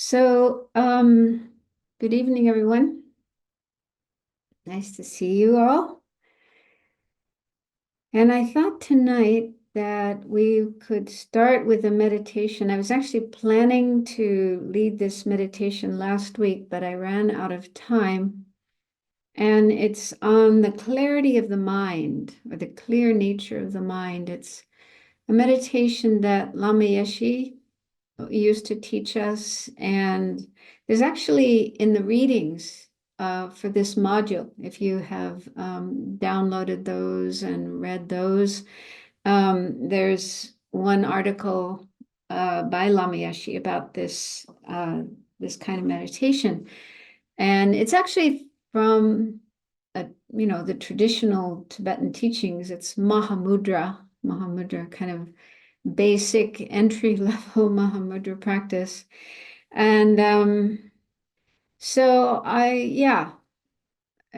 So, good evening, everyone. Nice to see you all. And I thought tonight that we could start with a meditation. I was actually planning to lead this meditation last week, but I ran out of time. And it's on the clarity of the mind or the clear nature of the mind. It's a meditation that Lama Yeshe used to teach us. And there's actually in the readings for this module, if you have downloaded those and read those, there's one article by Lama Yeshe about this kind of meditation. And it's actually from the traditional Tibetan teachings. It's Mahamudra, kind of basic entry level Mahamudra practice. And so I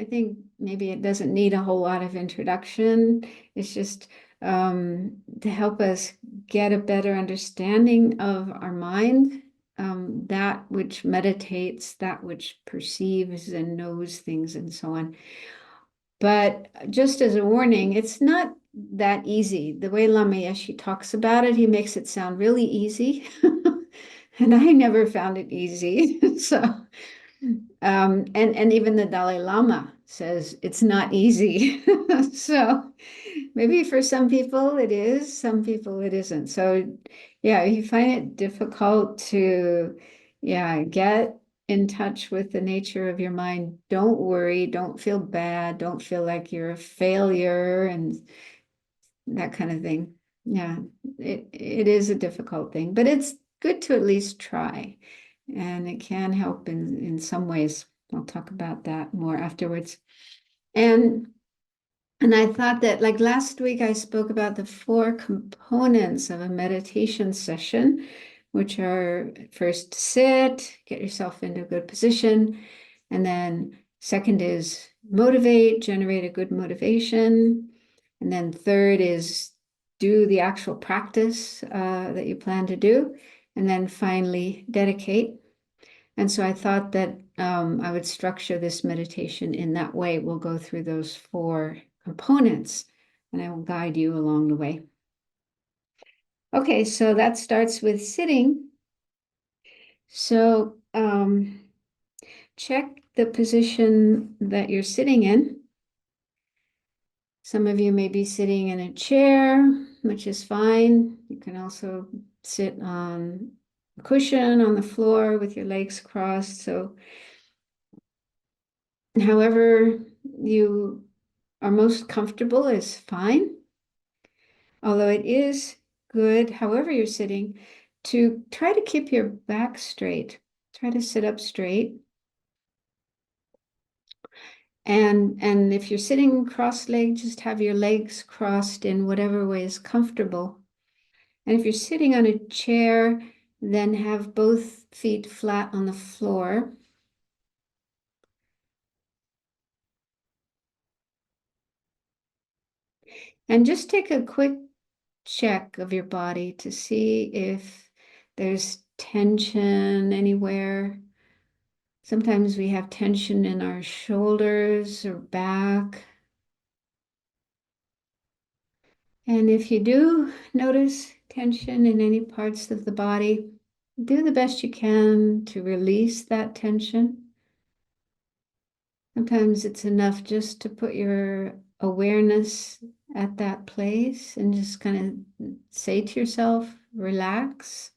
think maybe it doesn't need a whole lot of introduction. It's just to help us get a better understanding of our mind, that which meditates, that which perceives and knows things, and so on. But just as a warning, it's not that easy. The way Lama Yeshe talks about it, he makes it sound really easy. And I never found it easy. So, and even the Dalai Lama says it's not easy. So maybe for some people it is, some people it isn't. So yeah, if you find it difficult to, get in touch with the nature of your mind, don't worry, don't feel bad, don't feel like you're a failure and that kind of thing. Yeah, it is a difficult thing, but it's good to at least try. And it can help in some ways. I'll talk about that more afterwards. And and I thought that, like last week, I spoke about the four components of a meditation session, which are first sit, get yourself into a good position. And then second is motivate, generate a good motivation. And then third is do the actual practice that you plan to do. And then finally, dedicate. And so I thought that I would structure this meditation in that way. We'll go through those four components and I will guide you along the way. Okay, so that starts with sitting. So check the position that you're sitting in. Some of you may be sitting in a chair, which is fine. You can also sit on a cushion on the floor with your legs crossed. So however you are most comfortable is fine. Although it is good, however you're sitting, to try to keep your back straight. Try to sit up straight. And if you're sitting cross-legged, just have your legs crossed in whatever way is comfortable. And if you're sitting on a chair, then have both feet flat on the floor. And just take a quick check of your body to see if there's tension anywhere. Sometimes we have tension in our shoulders or back. And if you do notice tension in any parts of the body, do the best you can to release that tension. Sometimes it's enough just to put your awareness at that place and just kind of say to yourself, relax.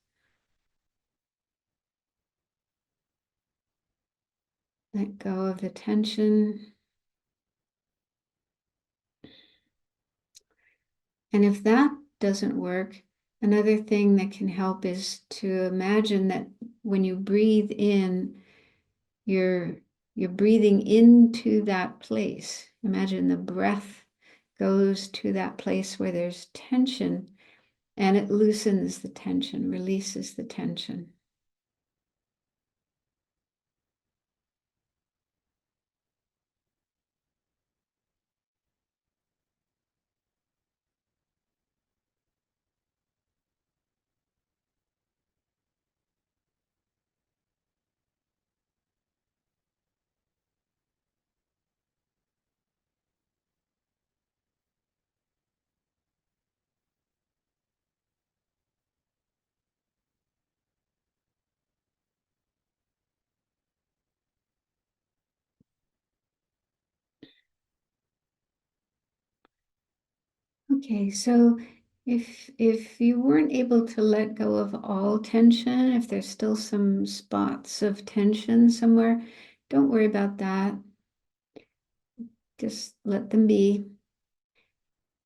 Let go of the tension. And if that doesn't work, another thing that can help is to imagine that when you breathe in, you're breathing into that place. Imagine the breath goes to that place where there's tension and it loosens the tension, releases the tension. Okay, so if you weren't able to let go of all tension, if there's still some spots of tension somewhere, don't worry about that. Just let them be.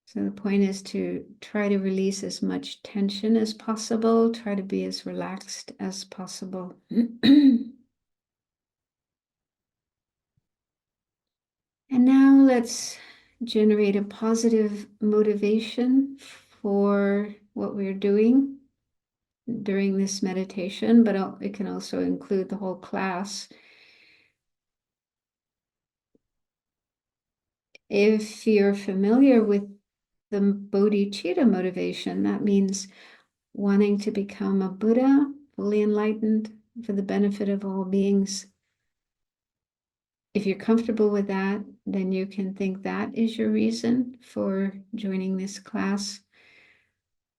So the point is to try to release as much tension as possible, try to be as relaxed as possible. And now let's generate a positive motivation for what we're doing during this meditation, but it can also include the whole class. If you're familiar with the bodhicitta motivation, that means wanting to become a Buddha, fully enlightened for the benefit of all beings. If you're comfortable with that, then you can think that is your reason for joining this class.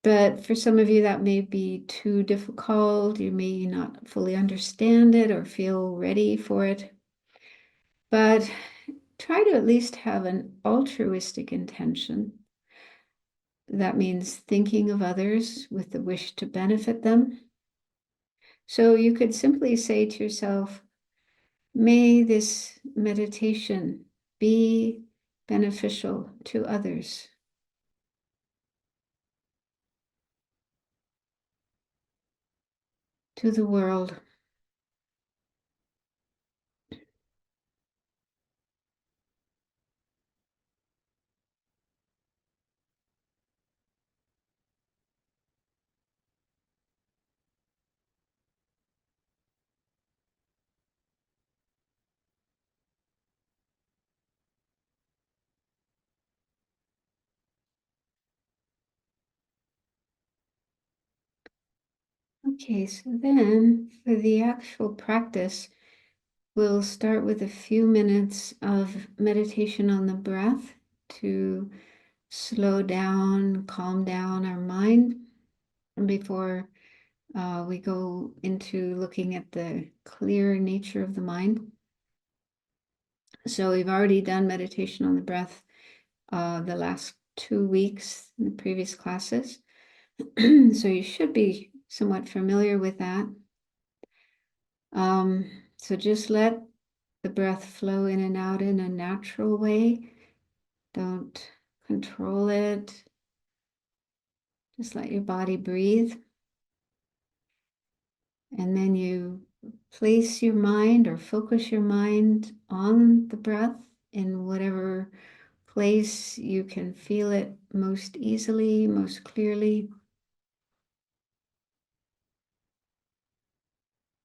But for some of you, that may be too difficult. You may not fully understand it or feel ready for it. But try to at least have an altruistic intention. That means thinking of others with the wish to benefit them. So you could simply say to yourself, may this meditation be beneficial to others, to the world. Okay, so then for the actual practice, we'll start with a few minutes of meditation on the breath to slow down, calm down our mind before we go into looking at the clear nature of the mind. So we've already done meditation on the breath the last 2 weeks in the previous classes. So you should be somewhat familiar with that. So just let the breath flow in and out in a natural way. Don't control it. Just let your body breathe. And then you place your mind or focus your mind on the breath in whatever place you can feel it most easily, most clearly.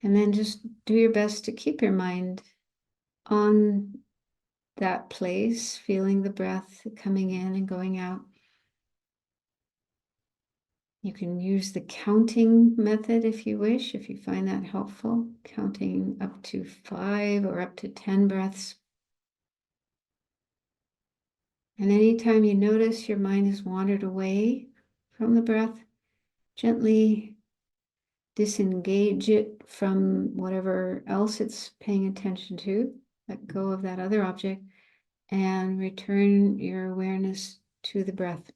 And then just do your best to keep your mind on that place, feeling the breath coming in and going out. You can use the counting method if you wish, if you find that helpful, counting up to 5 or up to 10 breaths. And anytime you notice your mind has wandered away from the breath, gently disengage it from whatever else it's paying attention to. Let go of that other object and return your awareness to the breath.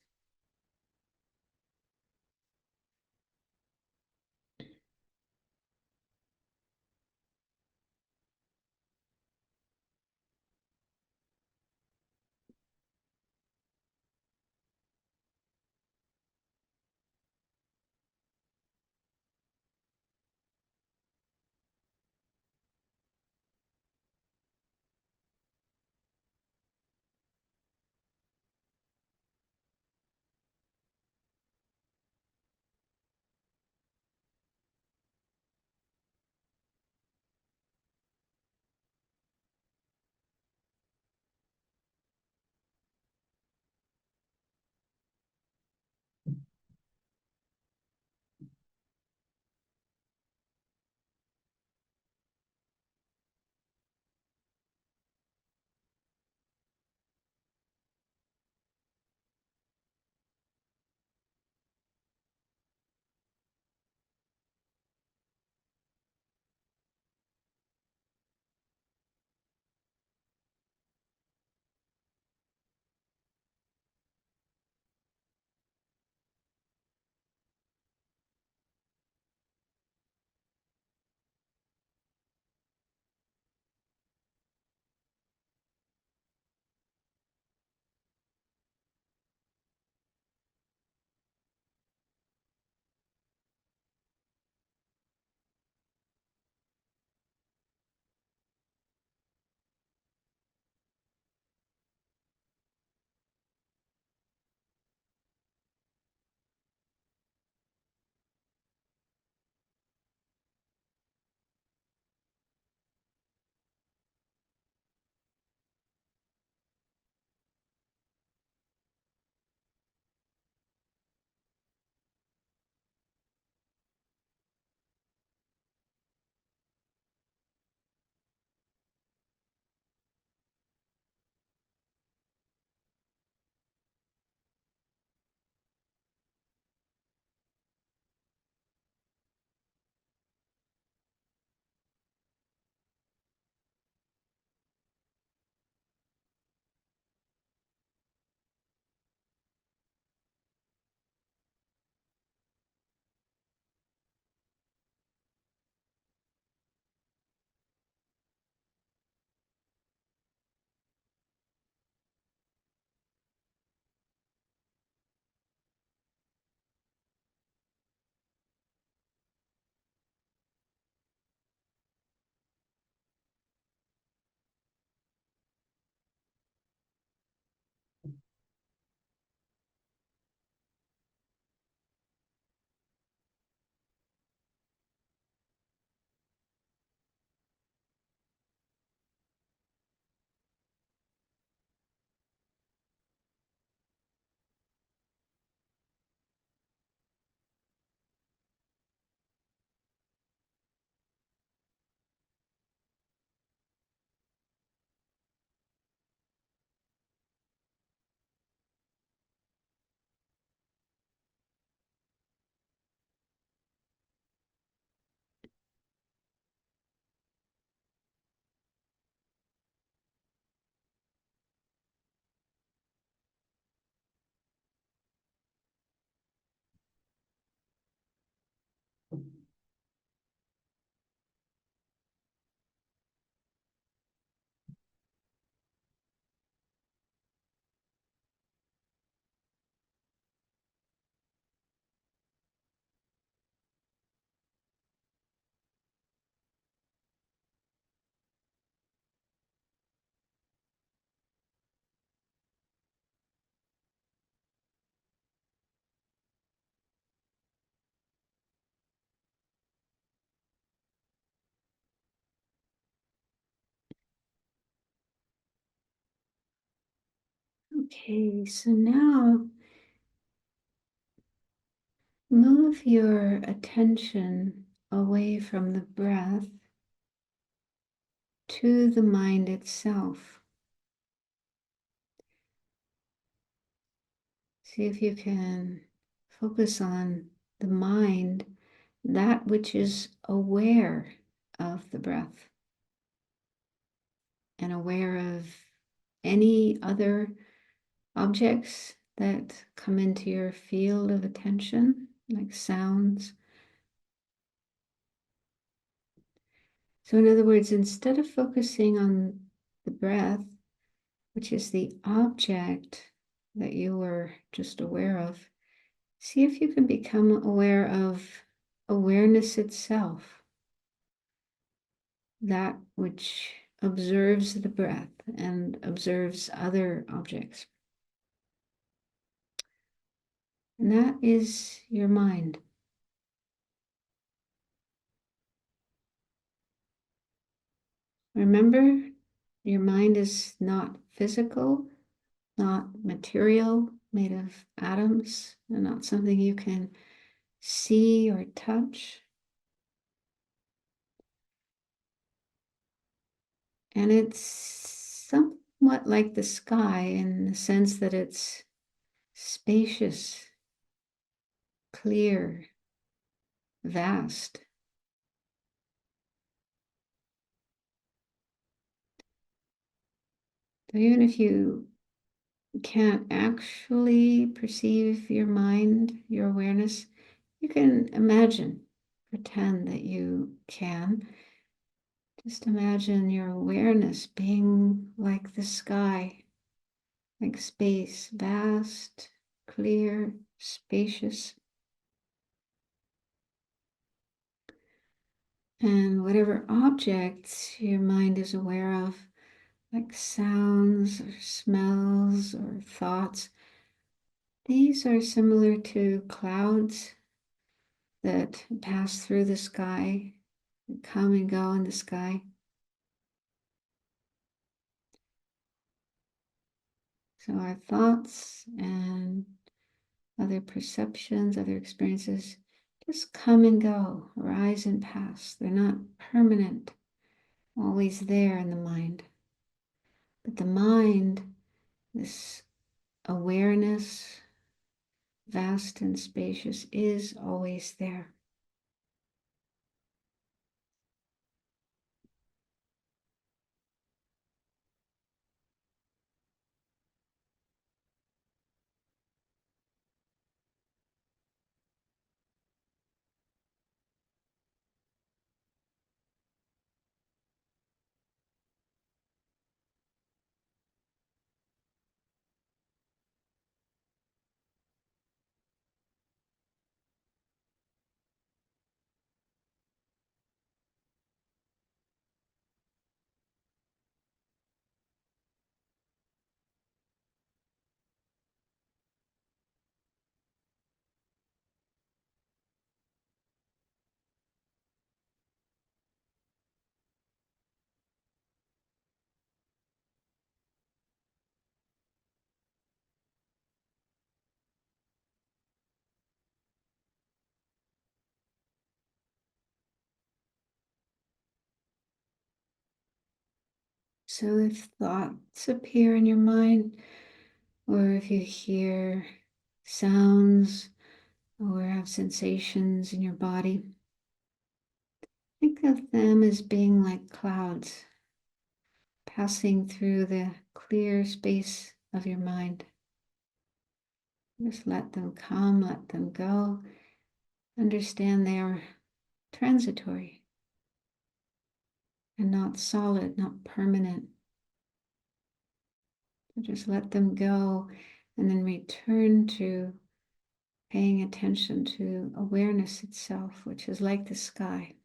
Okay, so now move your attention away from the breath to the mind itself. See if you can focus on the mind, that which is aware of the breath and aware of any other objects that come into your field of attention, like sounds. So in other words, instead of focusing on the breath, which is the object that you were just aware of, see if you can become aware of awareness itself, that which observes the breath and observes other objects. And that is your mind. Remember, your mind is not physical, not material, made of atoms, and not something you can see or touch. And it's somewhat like the sky in the sense that it's spacious, clear, vast. So even if you can't actually perceive your mind, your awareness, you can imagine, pretend that you can. Just imagine your awareness being like the sky, like space, vast, clear, spacious. And whatever objects your mind is aware of, like sounds or smells or thoughts, these are similar to clouds that pass through the sky, come and go in the sky. So our thoughts and other perceptions, other experiences just come and go, arise and pass. They're not permanent, always there in the mind. But the mind, this awareness, vast and spacious, is always there. So if thoughts appear in your mind, or if you hear sounds or have sensations in your body, think of them as being like clouds passing through the clear space of your mind. Just let them come, let them go. Understand they are transitory and not solid, not permanent. So just let them go and then return to paying attention to awareness itself, which is like the sky.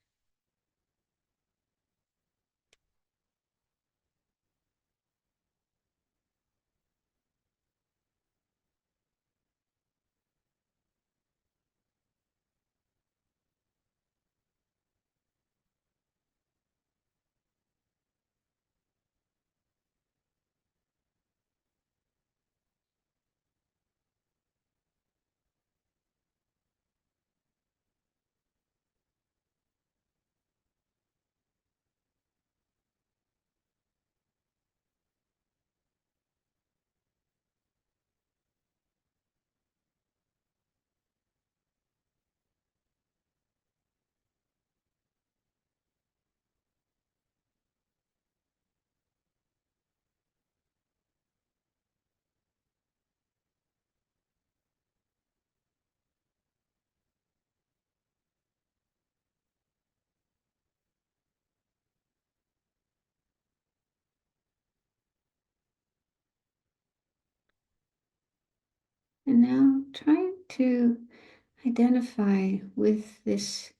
And now trying to identify with this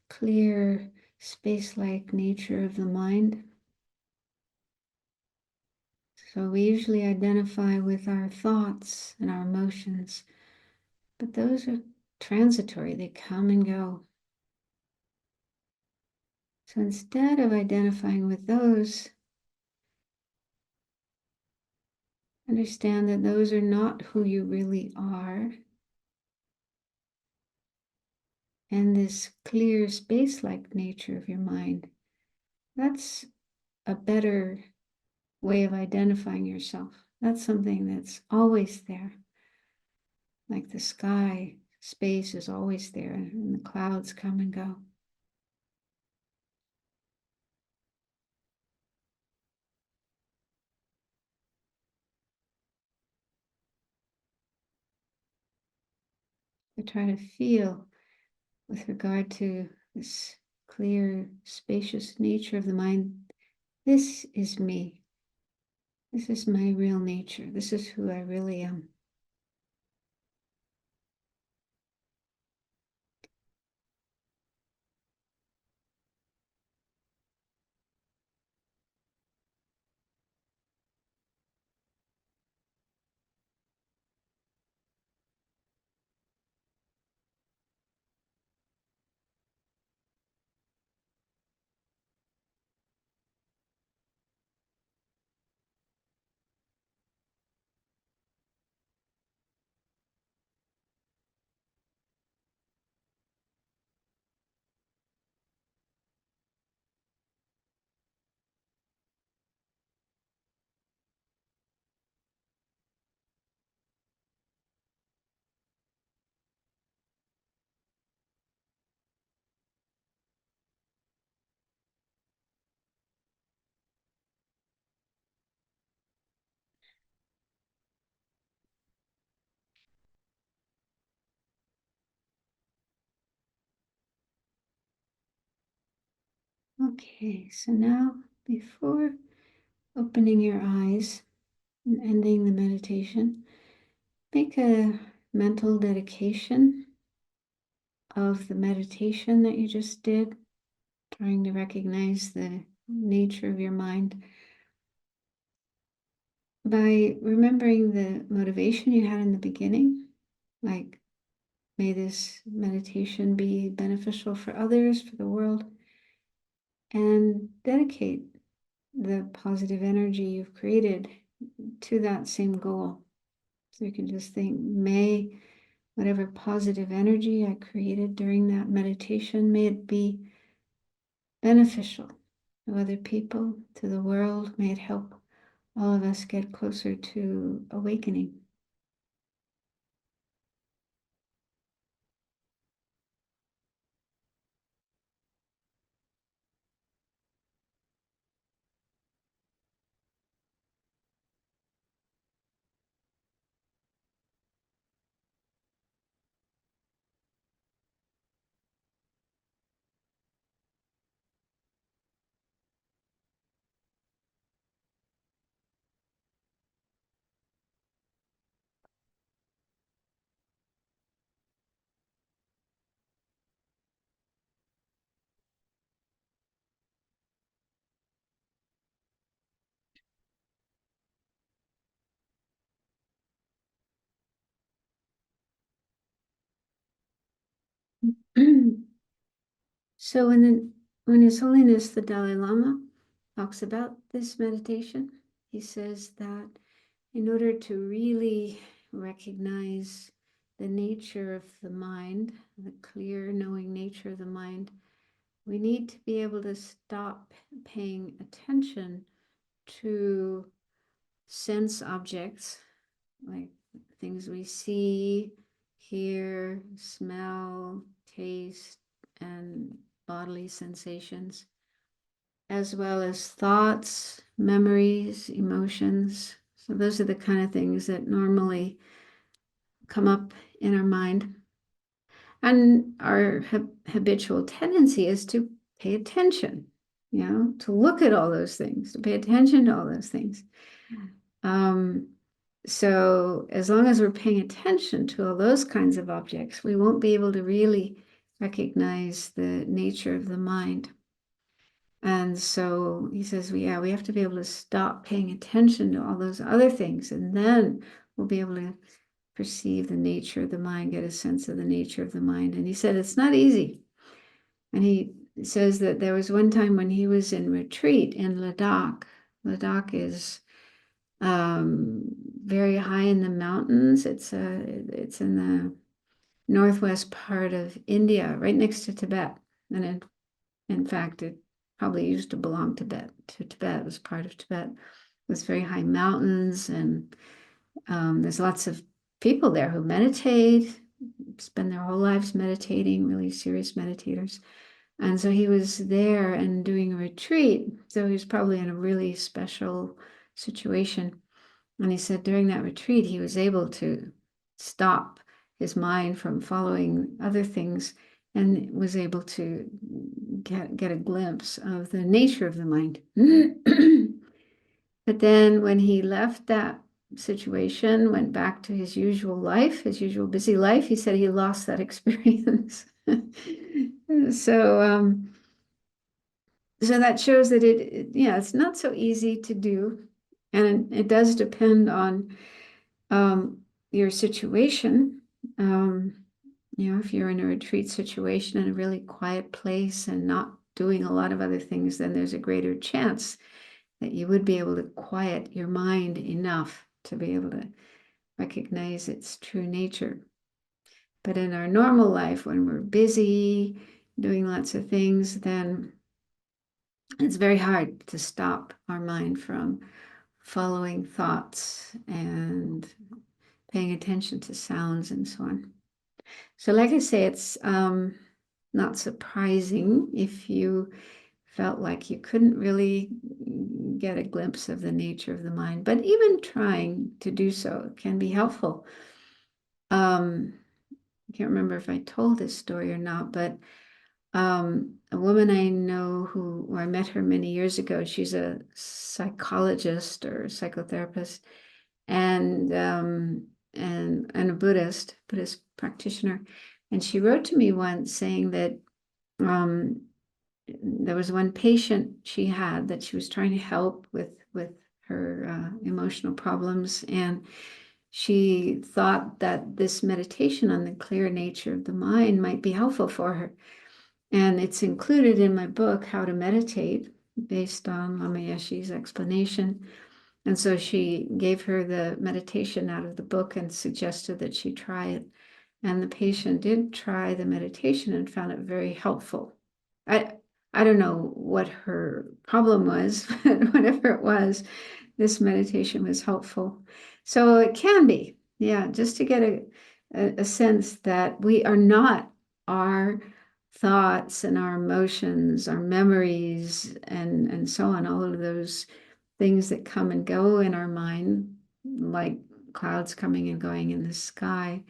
clear, space-like nature of the mind. So we usually identify with our thoughts and our emotions, but those are transitory, they come and go. So instead of identifying with those, understand that those are not who you really are. And this clear space-like nature of your mind, that's a better way of identifying yourself. That's something that's always there. Like the sky, space is always there, and the clouds come and go. I try to feel with regard to this clear, spacious nature of the mind. This is me. This is my real nature. This is who I really am. Okay, so now before opening your eyes and ending the meditation, make a mental dedication of the meditation that you just did, trying to recognize the nature of your mind by remembering the motivation you had in the beginning, like, may this meditation be beneficial for others, for the world, and dedicate the positive energy you've created to that same goal. So you can just think, may whatever positive energy I created during that meditation, may it be beneficial to other people, to the world. May it help all of us get closer to awakening. So when His Holiness the Dalai Lama talks about this meditation, he says that in order to really recognize the nature of the mind, the clear knowing nature of the mind, we need to be able to stop paying attention to sense objects, like things we see, hear, smell, taste, and bodily sensations, as well as thoughts, memories, emotions. So those are the kind of things that normally come up in our mind. And our habitual tendency is to pay attention, to look at all those things, to pay attention to all those things. Um, So as long as we're paying attention to all those kinds of objects, we won't be able to really recognize the nature of the mind. And so he says, yeah, we have to be able to stop paying attention to all those other things, and then we'll be able to perceive the nature of the mind, get a sense of the nature of the mind. And he said, it's not easy. And he says that there was one time when he was in retreat in Ladakh. Ladakh is very high in the mountains. It's in the northwest part of India, right next to Tibet. And in fact, it probably used to belong to Tibet. It was part of Tibet. There's very high mountains, and there's lots of people there who meditate, spend their whole lives meditating, really serious meditators. And so he was there and doing a retreat. So he was probably in a really special situation. And he said during that retreat, he was able to stop his mind from following other things and was able to get a glimpse of the nature of the mind. But then when he left that situation, went back to his usual life, his usual busy life, he said he lost that experience. So so that shows that yeah, it's not so easy to do. And it does depend on your situation. If you're in a retreat situation in a really quiet place and not doing a lot of other things, then there's a greater chance that you would be able to quiet your mind enough to be able to recognize its true nature. But in our normal life, when we're busy doing lots of things, then it's very hard to stop our mind from following thoughts and paying attention to sounds and so on. So like I say, it's not surprising if you felt like you couldn't really get a glimpse of the nature of the mind, but even trying to do so can be helpful. I can't remember if I told this story or not, but a woman I know who I met her many years ago, she's a psychologist or psychotherapist, and a Buddhist practitioner. And she wrote to me once saying that there was one patient she had that she was trying to help with her emotional problems, and she thought that this meditation on the clear nature of the mind might be helpful for her. And it's included in my book, How to Meditate, based on Lama Yeshe's explanation. And so she gave her the meditation out of the book and suggested that she try it. And the patient did try the meditation and found it very helpful. I don't know what her problem was, but whatever it was, this meditation was helpful. So it can be, yeah, just to get a sense that we are not our thoughts and our emotions, our memories, and so on, all of those things that come and go in our mind, like clouds coming and going in the sky.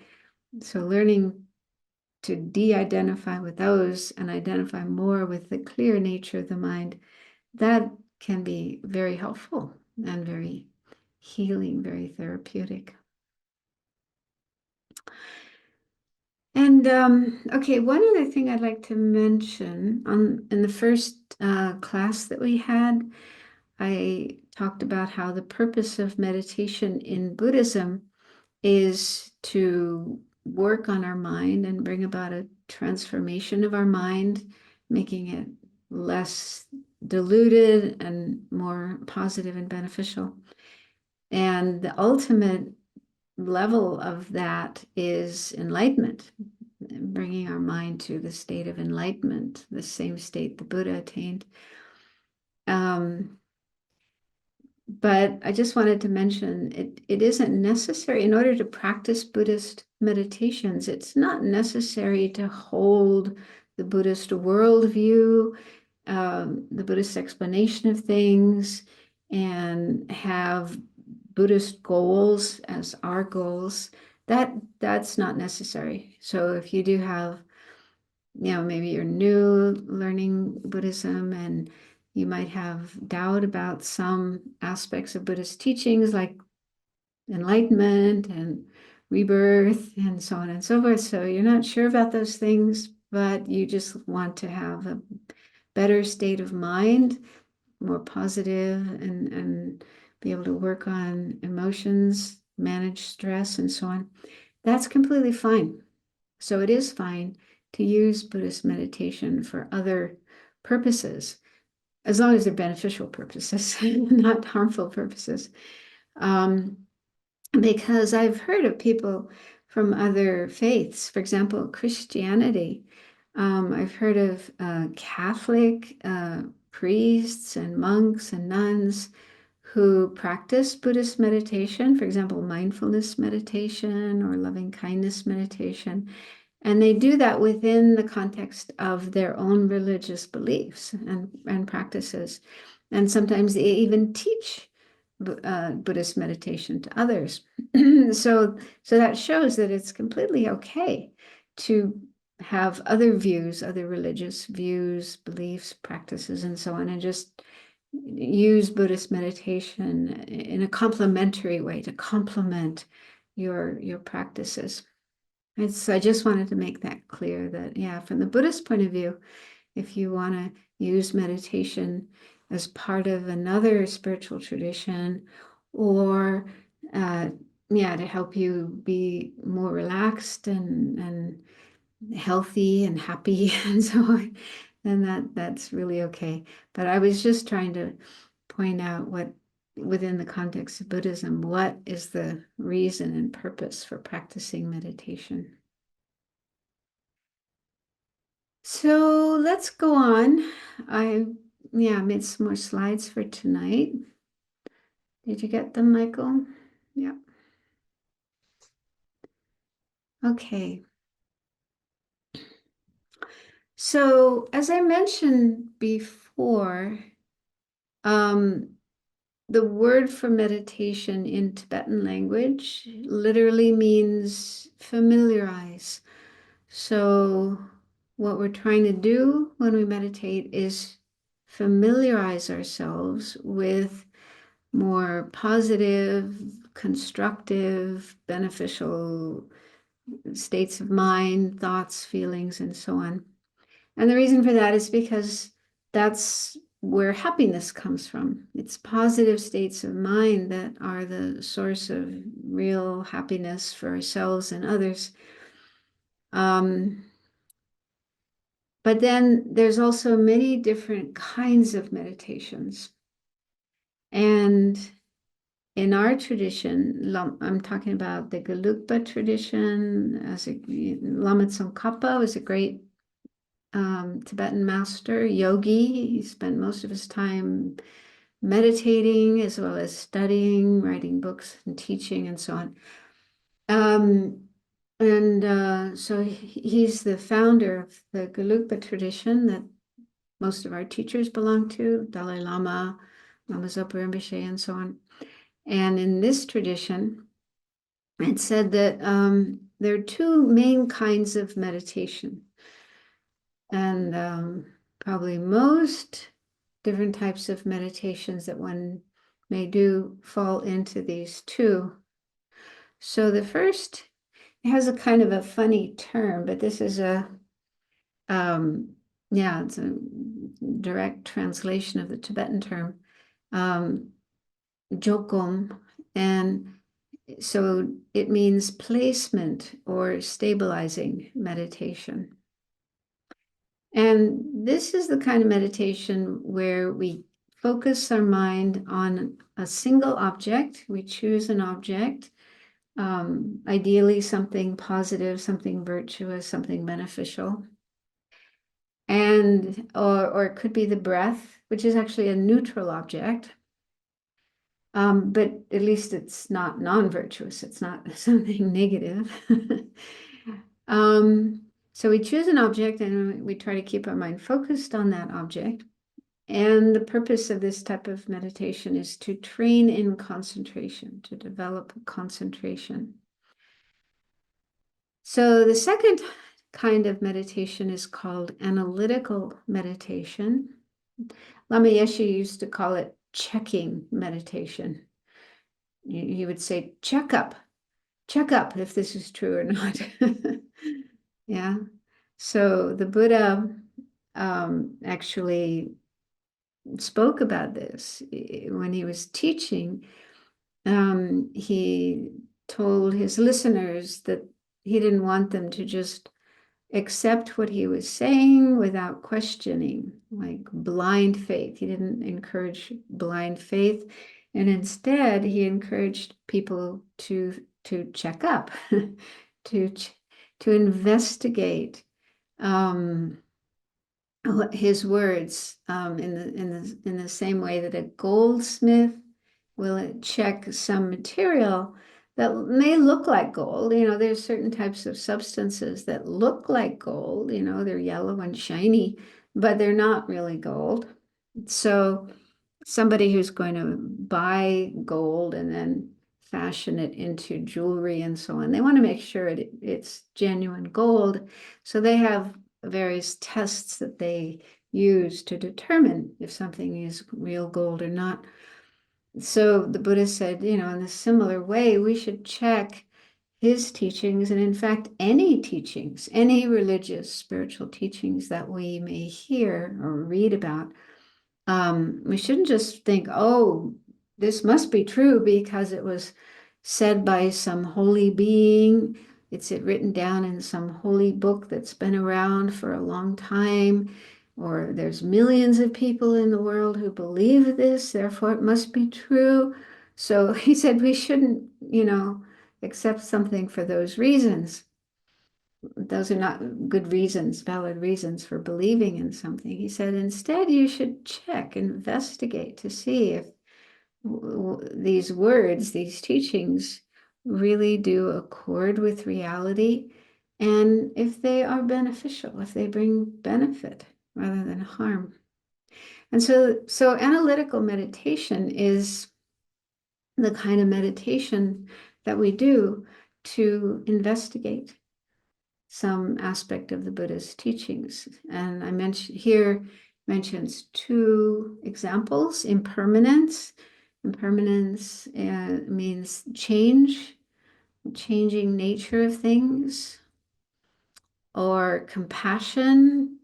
So learning to de-identify with those and identify more with the clear nature of the mind, that can be very helpful and very healing, very therapeutic. And okay, one other thing I'd like to mention in the first class that we had, I talked about how the purpose of meditation in Buddhism is to work on our mind and bring about a transformation of our mind, making it less diluted and more positive and beneficial. And the ultimate level of that is enlightenment, bringing our mind to the state of enlightenment, the same state the Buddha attained. But I just wanted to mention it isn't necessary in order to practice Buddhist meditations. It's not necessary to hold the Buddhist worldview, the Buddhist explanation of things, and have Buddhist goals as our goals. That's not necessary. So if you do have, maybe you're new learning Buddhism and you might have doubt about some aspects of Buddhist teachings, like enlightenment and rebirth and so on and so forth. So you're not sure about those things, but you just want to have a better state of mind, more positive, and be able to work on emotions, manage stress, and so on. That's completely fine. So it is fine to use Buddhist meditation for other purposes, as long as they're beneficial purposes, not harmful purposes. Um, because I've heard of people from other faiths, for example, Christianity. I've heard of Catholic priests and monks and nuns who practice Buddhist meditation, for example, mindfulness meditation or loving kindness meditation. And they do that within the context of their own religious beliefs and practices. And sometimes they even teach Buddhist meditation to others. So that shows that it's completely okay to have other views, other religious views, beliefs, practices, and so on, and just use Buddhist meditation in a complementary way to complement your practices. I just wanted to make that clear that, yeah, from the Buddhist point of view, if you want to use meditation as part of another spiritual tradition, or yeah, to help you be more relaxed and healthy and happy and so on, then that's really okay. But I was just trying to point out what, within the context of Buddhism, what is the reason and purpose for practicing meditation. So let's go on. I, yeah, made some more slides for tonight. Did you get them, Michael? Yeah. Okay. So as I mentioned before, um, the word for meditation in Tibetan language literally means familiarize. So what we're trying to do when we meditate is familiarize ourselves with more positive, constructive, beneficial states of mind, thoughts, feelings, and so on. And the reason for that is because that's where happiness comes from. It's positive states of mind that are the source of real happiness for ourselves and others. But then there's also many different kinds of meditations. And in our tradition, I'm talking about the Gelugpa tradition, as Lama Tsongkhapa was a great Tibetan master, yogi. He spent most of his time meditating as well as studying, writing books and teaching and so on. So he's the founder of the Gelugpa tradition that most of our teachers belong to, Dalai Lama, Lama Zopa Rinpoche, and so on. And in this tradition, it said that there are two main kinds of meditation. And probably most different types of meditations that one may do fall into these two. So the first, it has a kind of a funny term, but this is yeah, it's a direct translation of the Tibetan term, jokom. And so it means placement or stabilizing meditation. And this is the kind of meditation where we focus our mind on a single object. We choose an object, ideally something positive, something virtuous, something beneficial. And or it could be the breath, which is actually a neutral object. But at least it's not non-virtuous, it's not something negative. So we choose an object and we try to keep our mind focused on that object. And the purpose of this type of meditation is to train in concentration, to develop concentration. So the second kind of meditation is called analytical meditation. Lama Yeshe used to call it checking meditation. he would say, check up if this is true or not. Yeah. So the Buddha actually spoke about this when he was teaching. He told his listeners that he didn't want them to just accept what he was saying without questioning, like blind faith. He didn't encourage blind faith, and instead he encouraged people to check up, to to investigate um, his words in the same way that a goldsmith will check some material that may look like gold. There's certain types of substances that look like gold, they're yellow and shiny, but they're not really gold. So somebody who's going to buy gold and then fashion it into jewelry and so on, they want to make sure it's genuine gold. So they have various tests that they use to determine if something is real gold or not. So the Buddha said, in a similar way, we should check his teachings, and in fact, any teachings, any religious, spiritual teachings that we may hear or read about. We shouldn't just think, oh, this must be true because it was said by some holy being. It's written down in some holy book that's been around for a long time, or there's millions of people in the world who believe this, therefore it must be true. So he said we shouldn't, accept something for those reasons. Those are not good reasons, valid reasons for believing in something. He said, instead, you should check, investigate to see if these words, these teachings, really do accord with reality, and if they are beneficial, if they bring benefit rather than harm. And so analytical meditation is the kind of meditation that we do to investigate some aspect of the Buddha's teachings. And I mentions two examples: impermanence. Impermanence means changing nature of things, or compassion,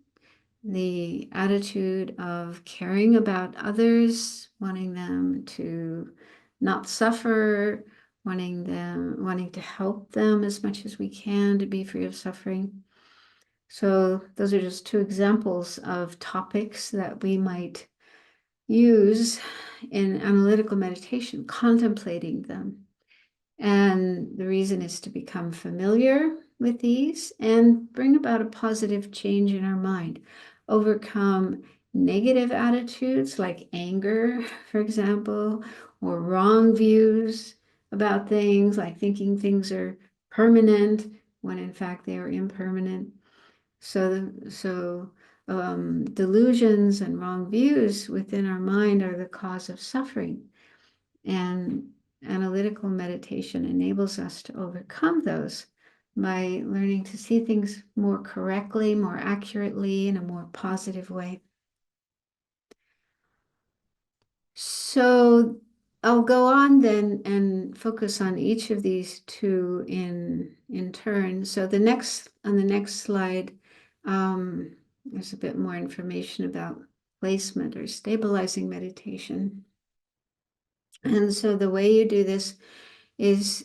the attitude of caring about others, wanting them to not suffer, wanting to help them as much as we can to be free of suffering. So those are just two examples of topics that we might use in analytical meditation, contemplating them. And the reason is to become familiar with these and bring about a positive change in our mind, overcome negative attitudes like anger, for example, or wrong views about things, like thinking things are permanent when in fact they are impermanent. So delusions and wrong views within our mind are the cause of suffering. And analytical meditation enables us to overcome those by learning to see things more correctly, more accurately, in a more positive way. So I'll go on then and focus on each of these two in turn. So on the next slide, there's a bit more information about placement or stabilizing meditation. And so the way you do this is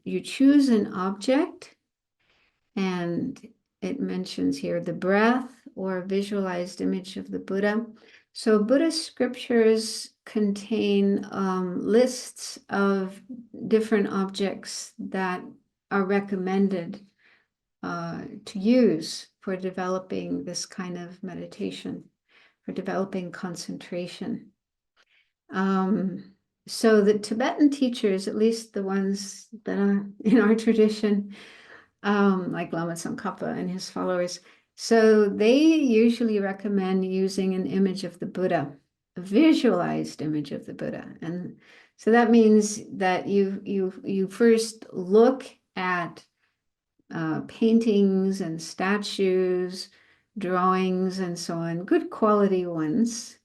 you choose an object, and it mentions here the breath or a visualized image of the Buddha. So Buddhist scriptures contain lists of different objects that are recommended to use for developing this kind of meditation, for developing concentration. So the Tibetan teachers, at least the ones that are in our tradition, like Lama Tsongkhapa and his followers, so they usually recommend using an image of the Buddha, a visualized image of the Buddha. And so that means that you first look at paintings and statues, drawings, and so on, good quality ones,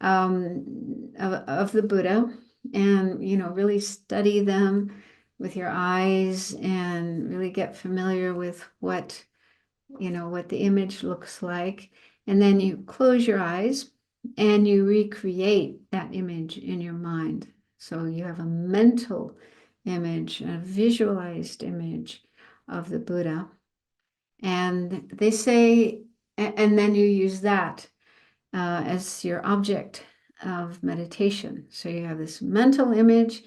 of the Buddha. and, really study them with your eyes and really get familiar with what the image looks like. And then you close your eyes and you recreate that image in your mind. So you have a mental image, a visualized image of the Buddha. And they say, and then you use that as your object of meditation. So you have this mental image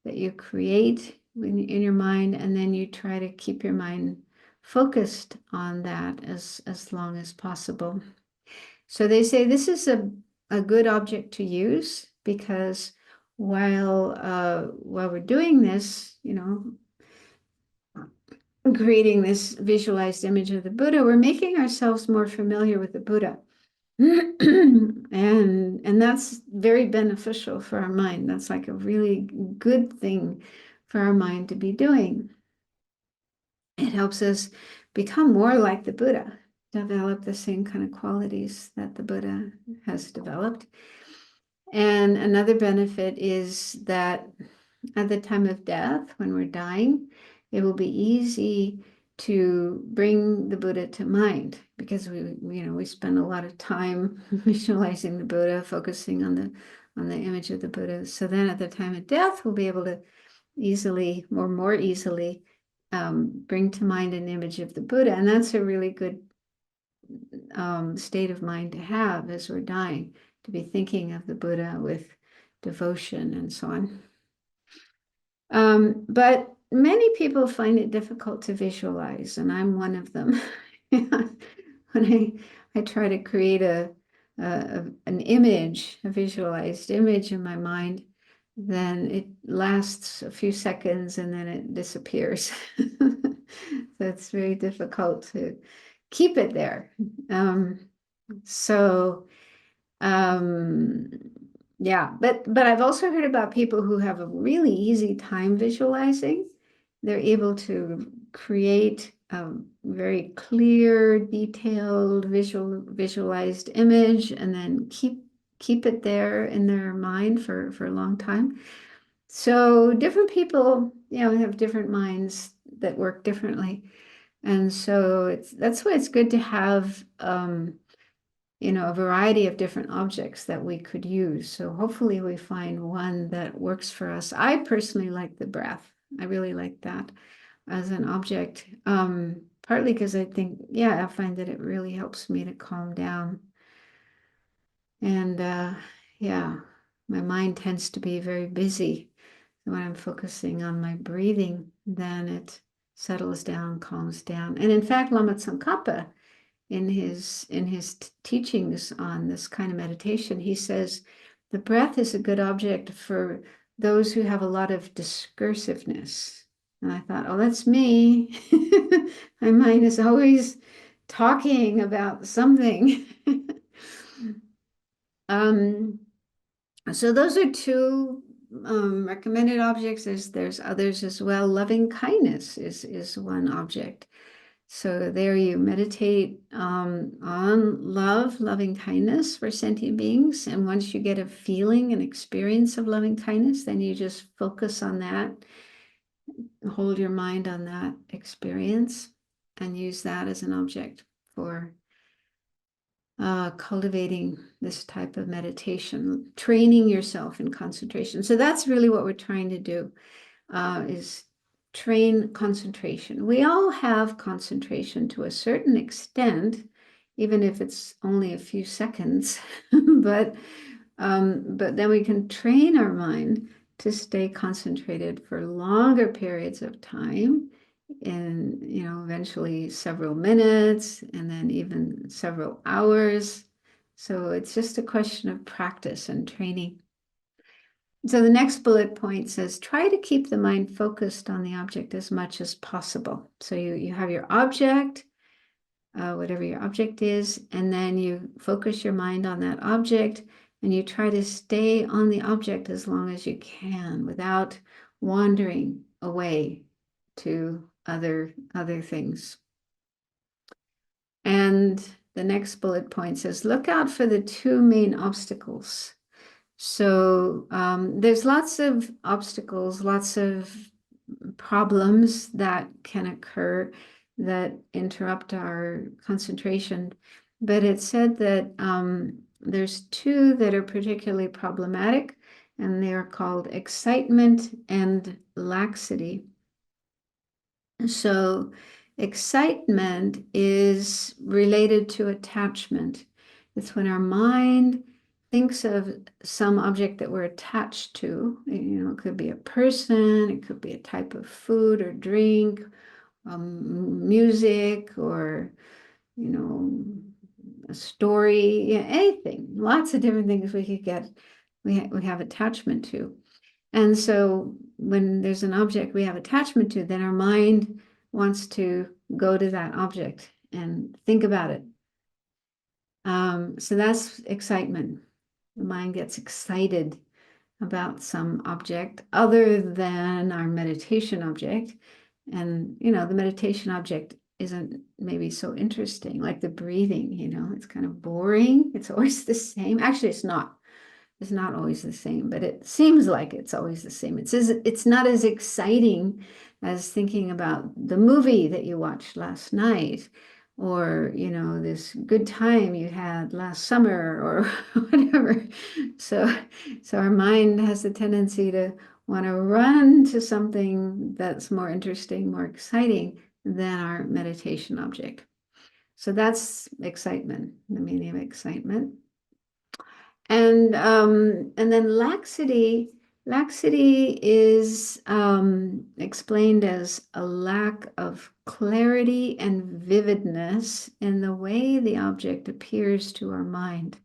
that you create in your mind, and then you try to keep your mind focused on that as long as possible. So they say this is a good object to use because while we're doing this, creating this visualized image of the Buddha, we're making ourselves more familiar with the Buddha. And that's very beneficial for our mind. That's like a really good thing for our mind to be doing. It helps us become more like the Buddha, develop the same kind of qualities that the Buddha has developed. And another benefit is that at the time of death, when we're dying, it will be easy to bring the Buddha to mind because we spend a lot of time visualizing the Buddha, focusing on the image of the Buddha. So then at the time of death, we'll be able to easily or more easily bring to mind an image of the Buddha. And that's a really good state of mind to have as we're dying, to be thinking of the Buddha with devotion and so on. But many people find it difficult to visualize, and I'm one of them. When I try to create an image, a visualized image in my mind, then it lasts a few seconds and then it disappears. So it's very difficult to keep it there. So yeah, but I've also heard about people who have a really easy time visualizing. They're able to create a very clear, detailed, visualized image and then keep it there in their mind for a long time. So different people, have different minds that work differently. And so that's why it's good to have a variety of different objects that we could use. So hopefully we find one that works for us. I personally like the breath. I really like that as an object, partly because I think, I find that it really helps me to calm down. And my mind tends to be very busy. When I'm focusing on my breathing, then it settles down, calms down. And in fact, Lama Tsongkhapa, in his teachings on this kind of meditation, he says the breath is a good object for those who have a lot of discursiveness. And I thought, oh, that's me. My mind is always talking about something. So those are two recommended objects. There's others as well. Loving kindness is one object. So there you meditate on loving kindness for sentient beings. And once you get a feeling, an experience of loving kindness, then you just focus on that, hold your mind on that experience, and use that as an object for cultivating this type of meditation, training yourself in concentration. So that's really what we're trying to do, is train concentration. We all have concentration to a certain extent, even if it's only a few seconds, but then we can train our mind to stay concentrated for longer periods of time, and eventually several minutes and then even several hours. So it's just a question of practice and training. So the next bullet point says, try to keep the mind focused on the object as much as possible. So you have your object, whatever your object is, and then you focus your mind on that object and you try to stay on the object as long as you can without wandering away to other things. And the next bullet point says, look out for the two main obstacles So there's lots of obstacles, lots of problems that can occur that interrupt our concentration. But it said that there's two that are particularly problematic, and they are called excitement and laxity. So, excitement is related to attachment. It's when our mind thinks of some object that we're attached to. It could be a person, it could be a type of food or drink, music, or, you know, a story, anything. Lots of different things we could get, we have attachment to. And so when there's an object we have attachment to, then our mind wants to go to that object and think about it. So that's excitement. The mind gets excited about some object other than our meditation object. And, the meditation object isn't maybe so interesting, like the breathing, it's kind of boring. It's always the same. Actually, it's not. It's not always the same, but it seems like it's always the same. It's not as exciting as thinking about the movie that you watched last night, or this good time you had last summer, or whatever. So so our mind has a tendency to want to run to something that's more interesting, more exciting than our meditation object. So that's excitement, the meaning of excitement. And then laxity is explained as a lack of clarity and vividness in the way the object appears to our mind.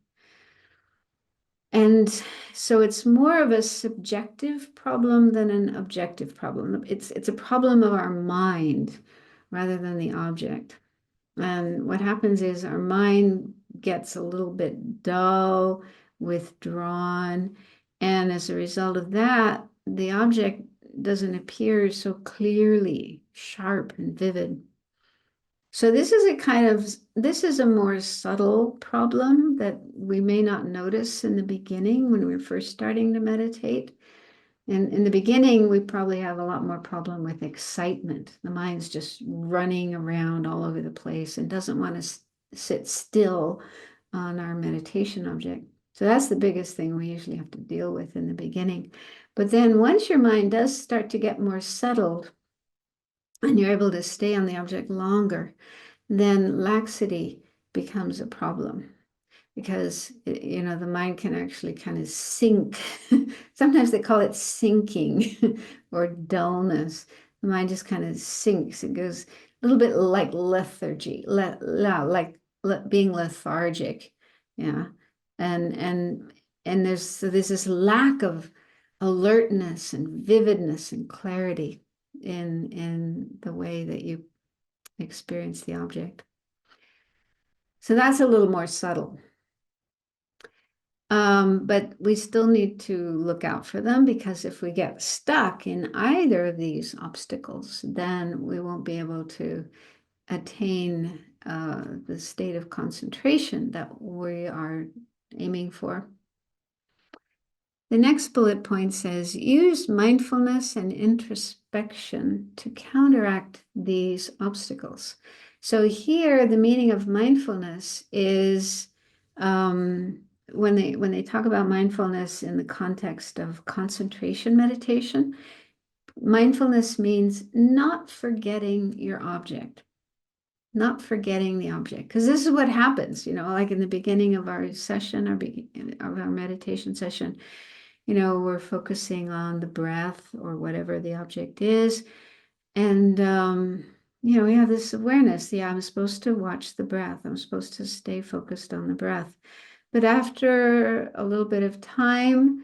And so it's more of a subjective problem than an objective problem. It's a problem of our mind rather than the object. And what happens is our mind gets a little bit dull, withdrawn, and as a result of that, the object doesn't appear so clearly sharp and vivid. So this is a more subtle problem that we may not notice in the beginning when we're first starting to meditate. And in the beginning, we probably have a lot more problem with excitement. The mind's just running around all over the place and doesn't want to sit still on our meditation object. So that's the biggest thing we usually have to deal with in the beginning. But then once your mind does start to get more settled and you're able to stay on the object longer, then laxity becomes a problem because the mind can actually kind of sink. Sometimes they call it sinking or dullness. The mind just kind of sinks. It goes a little bit like lethargy, being lethargic. Yeah. And there's this lack of alertness and vividness and clarity in the way that you experience the object. So that's a little more subtle. But we still need to look out for them, because if we get stuck in either of these obstacles, then we won't be able to attain the state of concentration that we are aiming for. The next bullet point says, use mindfulness and introspection to counteract these obstacles. So here, the meaning of mindfulness is when they talk about mindfulness in the context of concentration meditation, mindfulness means not forgetting your object, not forgetting the object. Because this is what happens, like in the beginning of our session, of our meditation session, we're focusing on the breath or whatever the object is. And, we have this awareness. Yeah, I'm supposed to watch the breath. I'm supposed to stay focused on the breath. But after a little bit of time,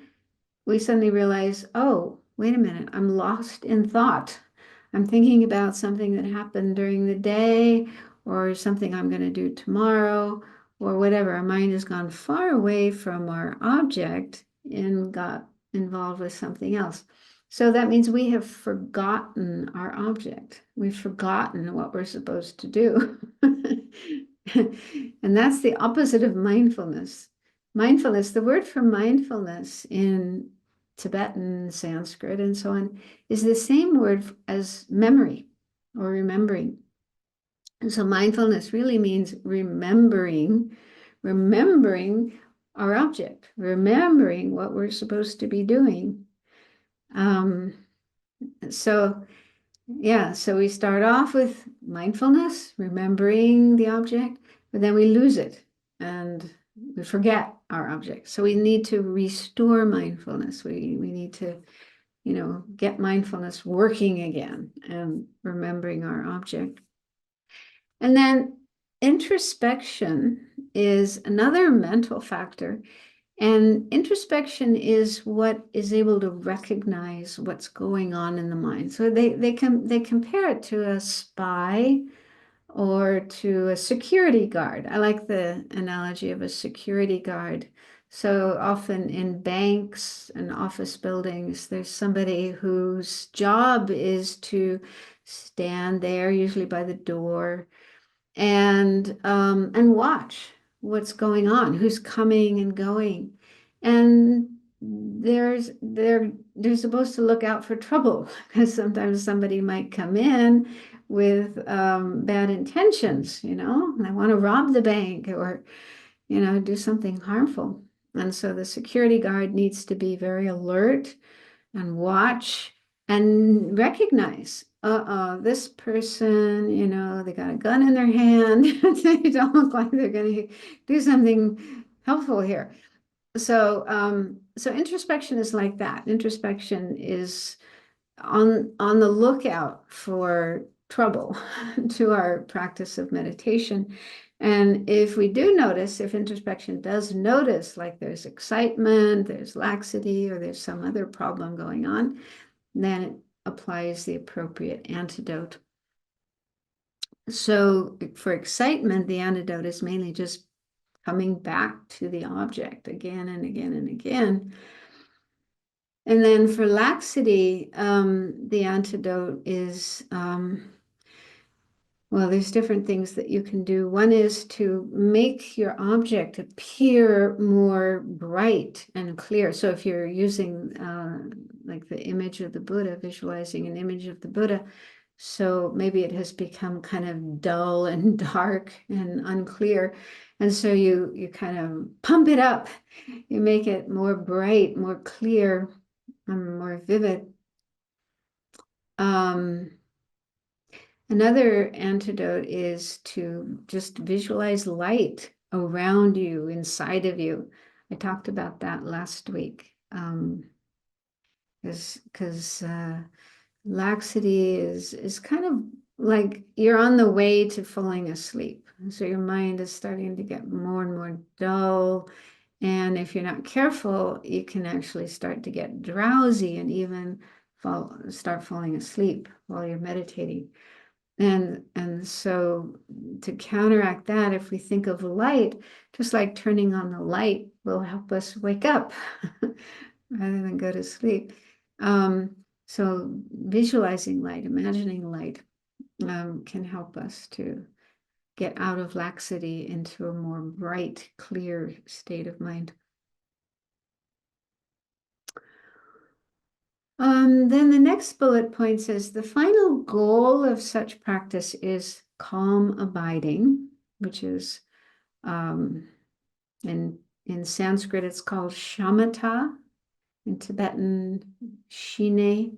we suddenly realize, oh, wait a minute, I'm lost in thought. I'm thinking about something that happened during the day or something I'm going to do tomorrow or whatever. Our mind has gone far away from our object and got involved with something else. So that means we have forgotten our object. We've forgotten what we're supposed to do. And that's the opposite of mindfulness. mindfulness, the word for mindfulness in Tibetan, Sanskrit, and so on, is the same word as memory or remembering. And so mindfulness really means remembering our object, remembering what we're supposed to be doing. So yeah, so we start off with mindfulness, remembering the object, but then we lose it and we forget our object. So we need to restore mindfulness. We need to, get mindfulness working again and remembering our object. And then introspection is another mental factor. And introspection is what is able to recognize what's going on in the mind. So they compare it to a spy or to a security guard. I like the analogy of a security guard. So often in banks and office buildings, there's somebody whose job is to stand there, usually by the door, and watch what's going on, who's coming and going. And they're supposed to look out for trouble because sometimes somebody might come in with bad intentions, and they want to rob the bank or, do something harmful. And so the security guard needs to be very alert and watch and recognize, this person, they got a gun in their hand. They don't look like they're going to do something helpful here. So introspection is like that. Introspection is on the lookout for trouble to our practice of meditation. And if we do notice, if introspection does notice, like there's excitement, there's laxity, or there's some other problem going on, then it applies the appropriate antidote. So for excitement, the antidote is mainly just coming back to the object again and again and again. And then for laxity, the antidote is, well, there's different things that you can do. One is to make your object appear more bright and clear. So if you're using like the image of the Buddha, visualizing an image of the Buddha, so maybe it has become kind of dull and dark and unclear. And so you kind of pump it up. You make it more bright, more clear, more vivid. Another antidote is to just visualize light around you, inside of you. I talked about that last week. Because laxity is kind of like you're on the way to falling asleep. So your mind is starting to get more and more dull. And if you're not careful, you can actually start to get drowsy and even start falling asleep while you're meditating. And so to counteract that, if we think of light, just like turning on the light will help us wake up rather than go to sleep. So visualizing light, imagining light, can help us to get out of laxity into a more bright, clear state of mind. Then the next bullet point says the final goal of such practice is calm abiding, which is in Sanskrit it's called shamatha, in Tibetan shine.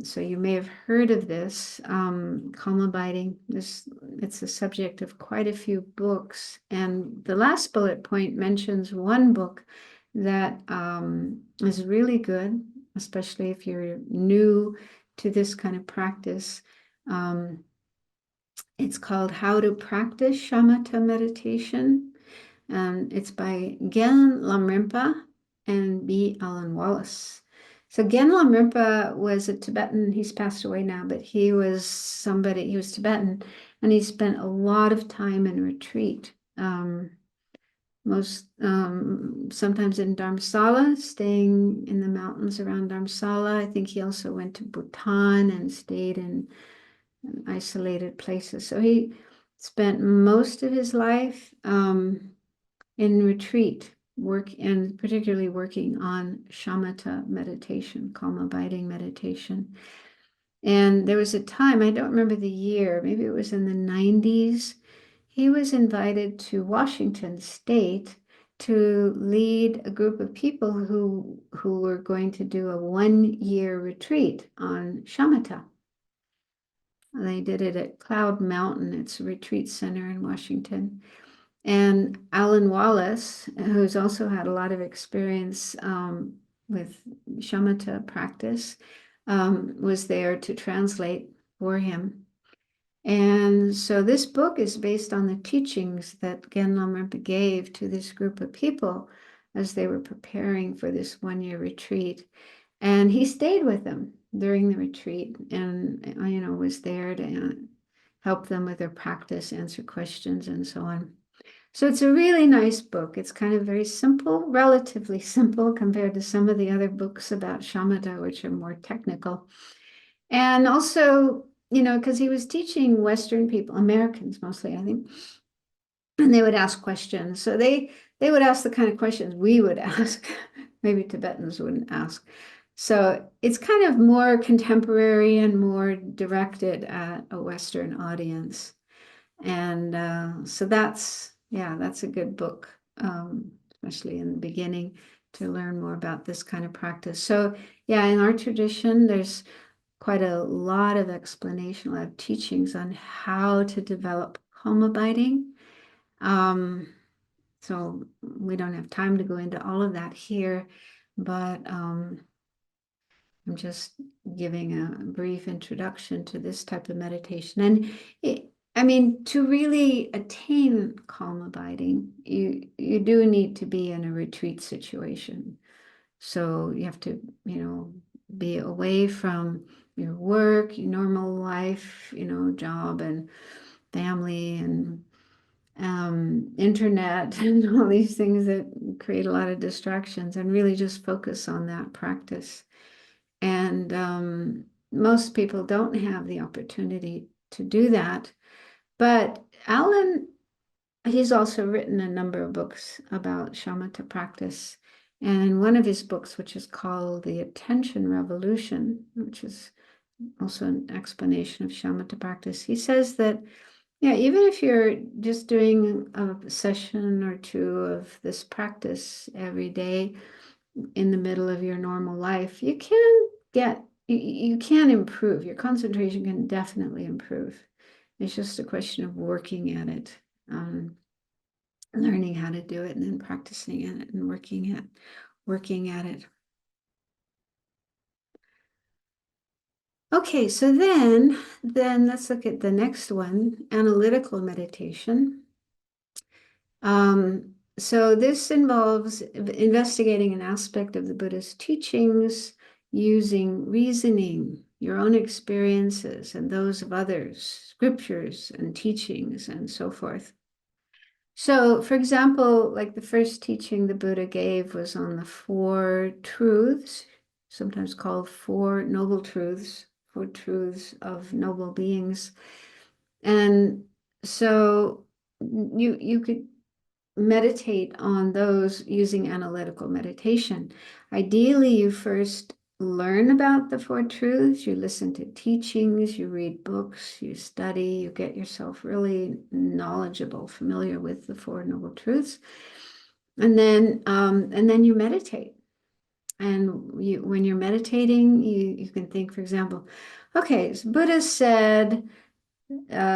So you may have heard of this, calm abiding. It's a subject of quite a few books. And the last bullet point mentions one book that is really good, especially if you're new to this kind of practice. It's called How to Practice Shamatha Meditation. And it's by Gen Lamrimpa and B. Alan Wallace. So Gen Lamrimpa was a Tibetan, he's passed away now, but he was Tibetan, and he spent a lot of time in retreat. Sometimes in Dharamsala, staying in the mountains around Dharamsala. I think he also went to Bhutan and stayed in isolated places. So he spent most of his life in retreat, and particularly working on shamatha meditation, calm abiding meditation. And there was a time, I don't remember the year, maybe it was in the 90s, he was invited to Washington State to lead a group of people who were going to do a 1 year retreat on shamatha. They did it at Cloud Mountain. It's a retreat center in Washington. And Alan Wallace, who's also had a lot of experience with shamatha practice, was there to translate for him. And so this book is based on the teachings that Genlam Rinpoche gave to this group of people as they were preparing for this 1 year retreat. And he stayed with them during the retreat and, was there to help them with their practice, answer questions, and so on. So it's a really nice book. It's kind of very simple, relatively simple compared to some of the other books about shamatha, which are more technical. And also, because he was teaching Western people, Americans mostly, I think, and they would ask questions. So they would ask the kind of questions we would ask, maybe Tibetans wouldn't ask. So it's kind of more contemporary and more directed at a Western audience. And so that's a good book, especially in the beginning, to learn more about this kind of practice. So yeah, in our tradition, there's quite a lot of explanation, a lot of teachings on how to develop calm abiding. So we don't have time to go into all of that here, but I'm just giving a brief introduction to this type of meditation. And to really attain calm abiding, you do need to be in a retreat situation. So you have to, be away from your work, your normal life, job and family and internet and all these things that create a lot of distractions, and really just focus on that practice. And most people don't have the opportunity to do that. But Alan, he's also written a number of books about shamatha practice. And in one of his books, which is called The Attention Revolution, which is also an explanation of shamatha practice, he says that, yeah, even if you're just doing a session or two of this practice every day in the middle of your normal life, you can improve. Your concentration can definitely improve. It's just a question of working at it, learning how to do it, and then practicing at it and working at it. Okay, so then let's look at the next one, analytical meditation. So this involves investigating an aspect of the Buddha's teachings using reasoning, your own experiences and those of others, scriptures and teachings and so forth. So, for example, like the first teaching the Buddha gave was on the Four Truths, sometimes called Four Noble Truths, Four Truths of Noble Beings. And so you could meditate on those using analytical meditation. Ideally, you first learn about the Four Truths, you listen to teachings, you read books, you study, you get yourself really knowledgeable, familiar with the Four Noble Truths. And then you meditate. And when you're meditating, you can think, for example, okay, so Buddha said,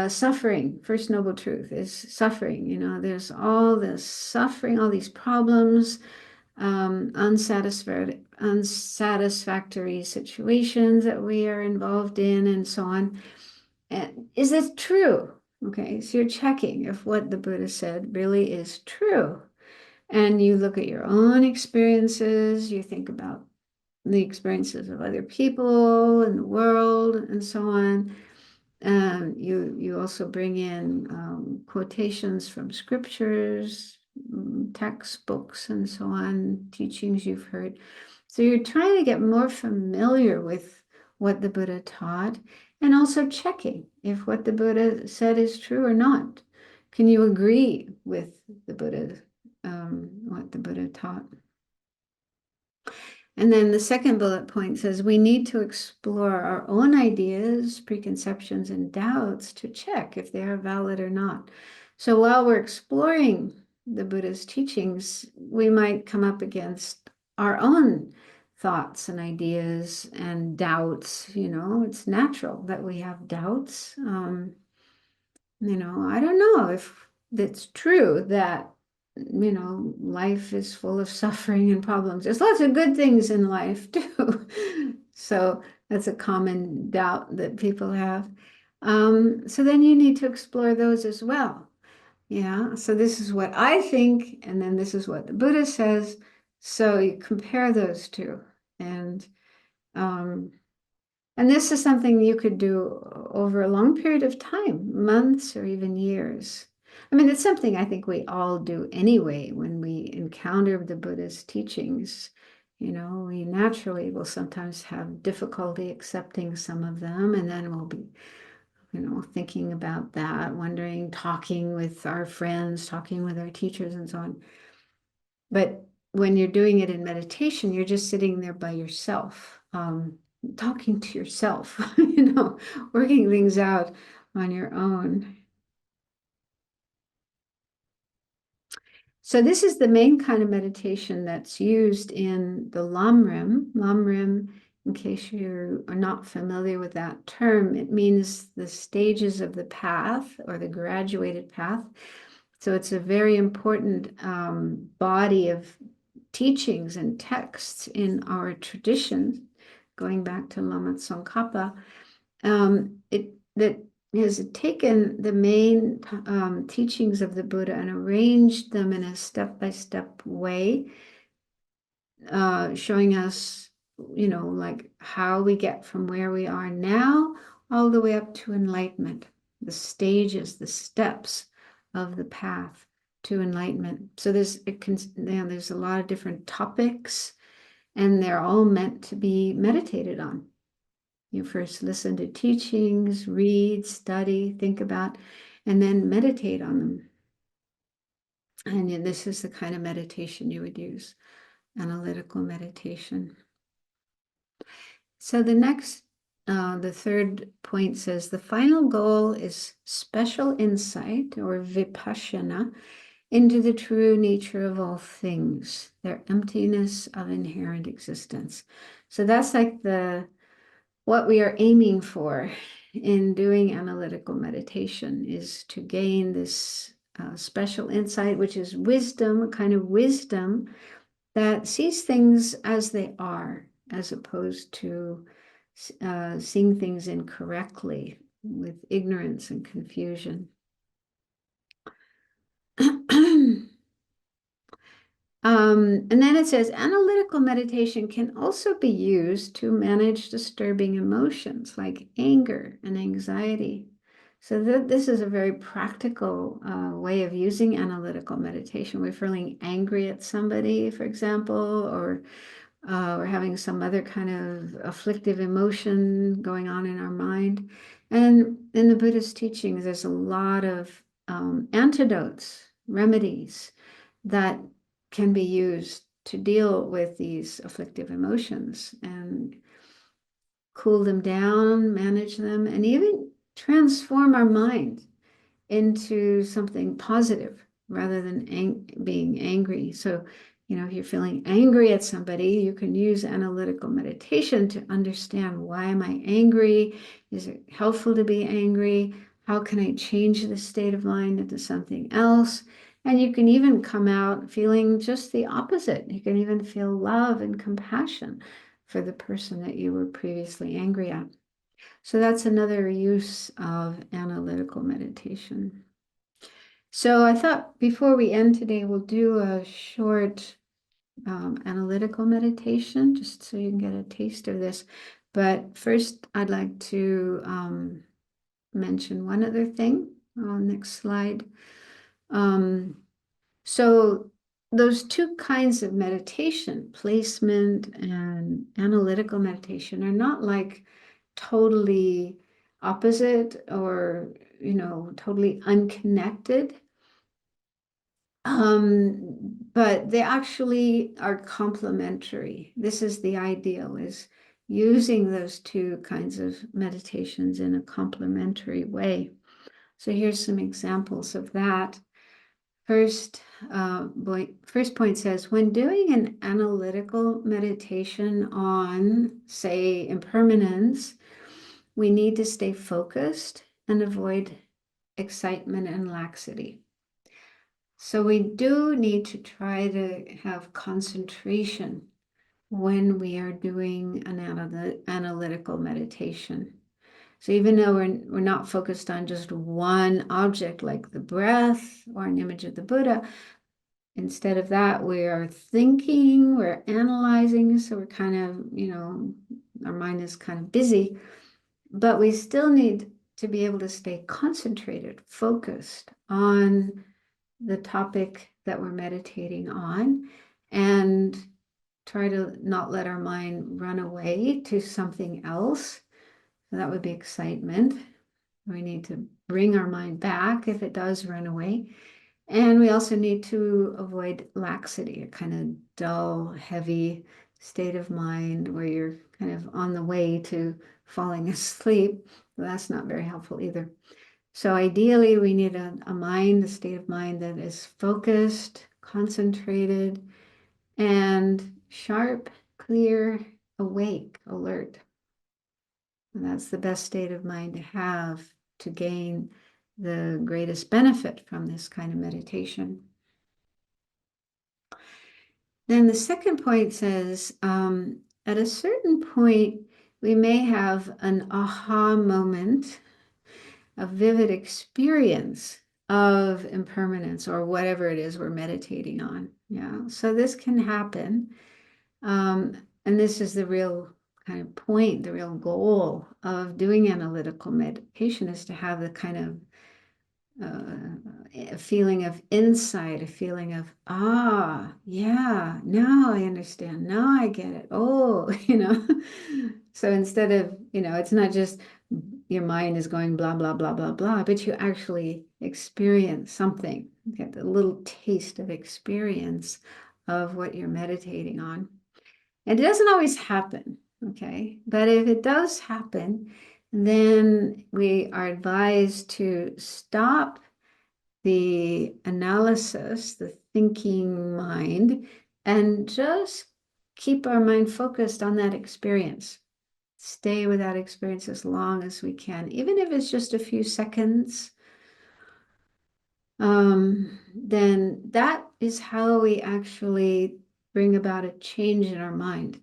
suffering, first noble truth is suffering. There's all this suffering, all these problems, unsatisfactory situations that we are involved in, and so on. And is this true? Okay, so you're checking if what the Buddha said really is true. And you look at your own experiences, you think about the experiences of other people in the world, and so on. You also bring in quotations from scriptures, textbooks, and so on, teachings you've heard. So you're trying to get more familiar with what the Buddha taught, and also checking if what the Buddha said is true or not. Can you agree with the Buddha what the Buddha taught. And then the second bullet point says we need to explore our own ideas, preconceptions, and doubts to check if they are valid or not. So while we're exploring the Buddha's teachings, we might come up against our own thoughts and ideas and doubts. It's natural that we have doubts. I don't know if it's true that life is full of suffering and problems. There's lots of good things in life too. So that's a common doubt that people have. So then you need to explore those as well. Yeah. So this is what I think, and then this is what the Buddha says. So you compare those two. Um, and this is something you could do over a long period of time, months or even years. I mean, it's something I think we all do anyway when we encounter the Buddha's teachings. We naturally will sometimes have difficulty accepting some of them, and then we'll be, thinking about that, wondering, talking with our friends, talking with our teachers, and so on. But when you're doing it in meditation, you're just sitting there by yourself. Talking to yourself, working things out on your own. So this is the main kind of meditation that's used in the Lamrim. Lamrim, in case you are not familiar with that term, it means the stages of the path or the graduated path. So it's a very important body of teachings and texts in our tradition, going back to Lama Tsongkhapa. That has taken the main teachings of the Buddha and arranged them in a step-by-step way, showing us, like how we get from where we are now all the way up to enlightenment, the stages, the steps of the path to enlightenment. So there's a lot of different topics, and they're all meant to be meditated on. You first listen to teachings, read, study, think about, and then meditate on them. And this is the kind of meditation you would use, analytical meditation. So the third point says, the final goal is special insight or vipasana into the true nature of all things, their emptiness of inherent existence. So that's like what we are aiming for in doing analytical meditation is to gain this special insight, which is wisdom, a kind of wisdom that sees things as they are, as opposed to seeing things incorrectly with ignorance and confusion. And then it says analytical meditation can also be used to manage disturbing emotions like anger and anxiety. So this is a very practical way of using analytical meditation. We're feeling angry at somebody, for example, or we're having some other kind of afflictive emotion going on in our mind. And in the Buddhist teachings, there's a lot of antidotes, remedies that can be used to deal with these afflictive emotions and cool them down, manage them, and even transform our mind into something positive rather than being angry. So, if you're feeling angry at somebody, you can use analytical meditation to understand, why am I angry? Is it helpful to be angry? How can I change the state of mind into something else? And you can even come out feeling just the opposite. You can even feel love and compassion for the person that you were previously angry at. So that's another use of analytical meditation. So I thought before we end today, we'll do a short analytical meditation, just so you can get a taste of this. But first, I'd like to mention one other thing. Next slide. So those two kinds of meditation, placement and analytical meditation, are not like totally opposite or, totally unconnected. But they actually are complementary. This is the ideal, is using those two kinds of meditations in a complementary way. So here's some examples of that. First point says, when doing an analytical meditation on, say, impermanence, we need to stay focused and avoid excitement and laxity. So we do need to try to have concentration when we are doing an analytical meditation. So even though we're not focused on just one object like the breath or an image of the Buddha, instead of that, we are thinking, we're analyzing, so we're kind of, our mind is kind of busy, but we still need to be able to stay concentrated, focused on the topic that we're meditating on, and try to not let our mind run away to something else. So that would be excitement. We need to bring our mind back if it does run away. And we also need to avoid laxity, a kind of dull, heavy state of mind where you're kind of on the way to falling asleep. That's not very helpful either. So ideally, we need a mind, a state of mind that is focused, concentrated, and sharp, clear, awake, alert. And that's the best state of mind to have to gain the greatest benefit from this kind of meditation. Then the second point says, at a certain point, we may have an aha moment, a vivid experience of impermanence or whatever it is we're meditating on. Yeah, so this can happen. And this is the real kind of point, the real goal of doing analytical meditation, is to have the kind of a feeling of insight, a feeling of, yeah, now I understand, now I get it. Oh, So instead of, it's not just your mind is going blah, blah, blah, blah, blah, but you actually experience something, get a little taste of experience of what you're meditating on. And it doesn't always happen, okay? But if it does happen, then we are advised to stop the analysis, the thinking mind, and just keep our mind focused on that experience. Stay with that experience as long as we can, even if it's just a few seconds. Then that is how we actually bring about a change in our mind.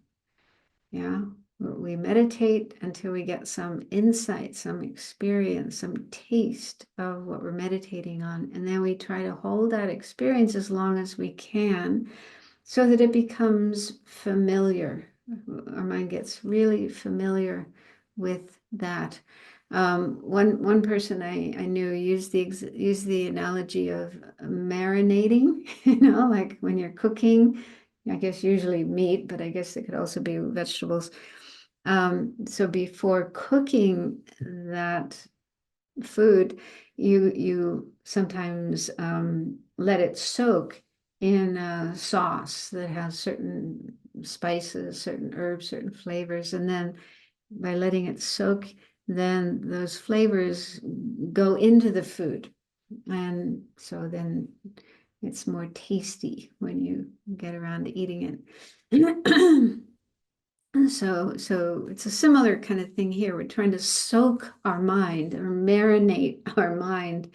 Yeah, we meditate until we get some insight, some experience, some taste of what we're meditating on. And then we try to hold that experience as long as we can so that it becomes familiar. Our mind gets really familiar with that. One person I knew used the analogy of marinating, like when you're cooking, I guess usually meat, but I guess it could also be vegetables. So before cooking that food, you sometimes let it soak in a sauce that has certain spices, certain herbs, certain flavors, and then by letting it soak, then those flavors go into the food. And so then it's more tasty when you get around to eating it. So it's a similar kind of thing here. We're trying to soak our mind or marinate our mind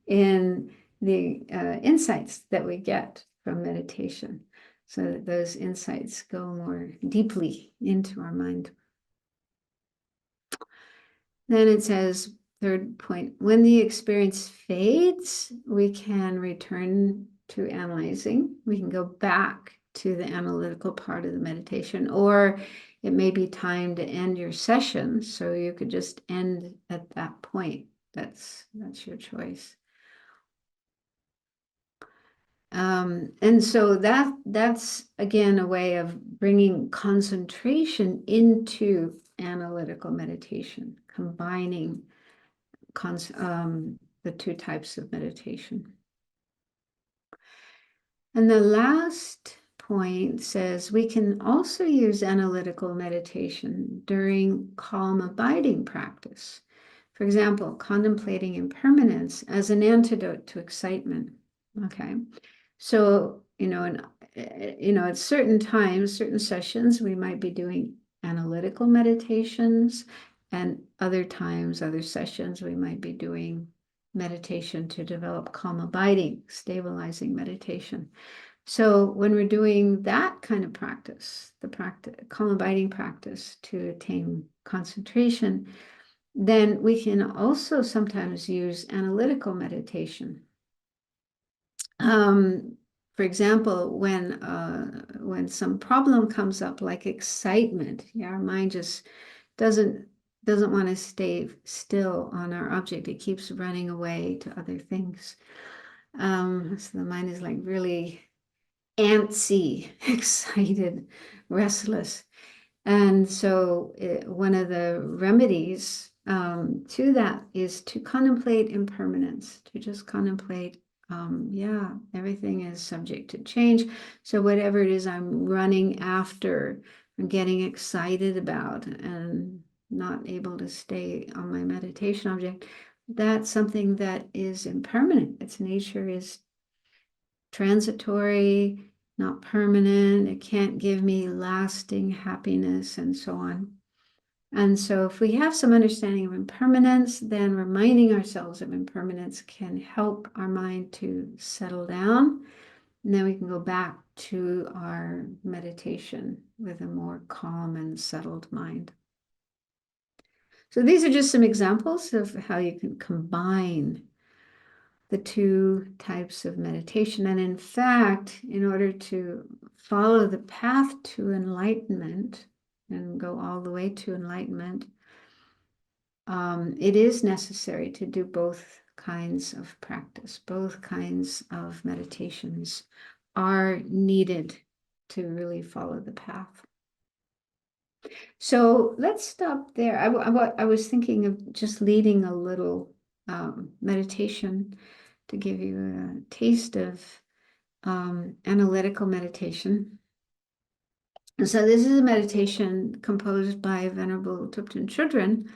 in the insights that we get from meditation, so that those insights go more deeply into our mind. Then it says, third point, when the experience fades, we can return to analyzing. We can go back to the analytical part of the meditation, or it may be time to end your session. So you could just end at that point. That's your choice. And so that's again a way of bringing concentration into analytical meditation, combining the two types of meditation. And the last point says we can also use analytical meditation during calm abiding practice. For example, contemplating impermanence as an antidote to excitement. Okay. So, at certain times, certain sessions, we might be doing analytical meditations, and other times, other sessions, we might be doing meditation to develop calm abiding, stabilizing meditation. So when we're doing that kind of practice, the practice, calm abiding practice to attain concentration, then we can also sometimes use analytical meditation. For example, when some problem comes up, like excitement, yeah, our mind just doesn't want to stay still on our object. It keeps running away to other things. So the mind is like really antsy, excited, restless. And so one of the remedies to that is to contemplate impermanence, to just contemplate, yeah, everything is subject to change. So whatever it is I'm running after, I'm getting excited about and not able to stay on my meditation object, that's something that is impermanent. Its nature is transitory, not permanent. It can't give me lasting happiness and so on. And so if we have some understanding of impermanence, then reminding ourselves of impermanence can help our mind to settle down. And then we can go back to our meditation with a more calm and settled mind. So these are just some examples of how you can combine the two types of meditation. And in fact, in order to follow the path to enlightenment and go all the way to enlightenment, it is necessary to do both kinds of practice. Both kinds of meditations are needed to really follow the path. So let's stop there. I was thinking of just leading a little meditation to give you a taste of analytical meditation. And so this is a meditation composed by Venerable Thupten Chodron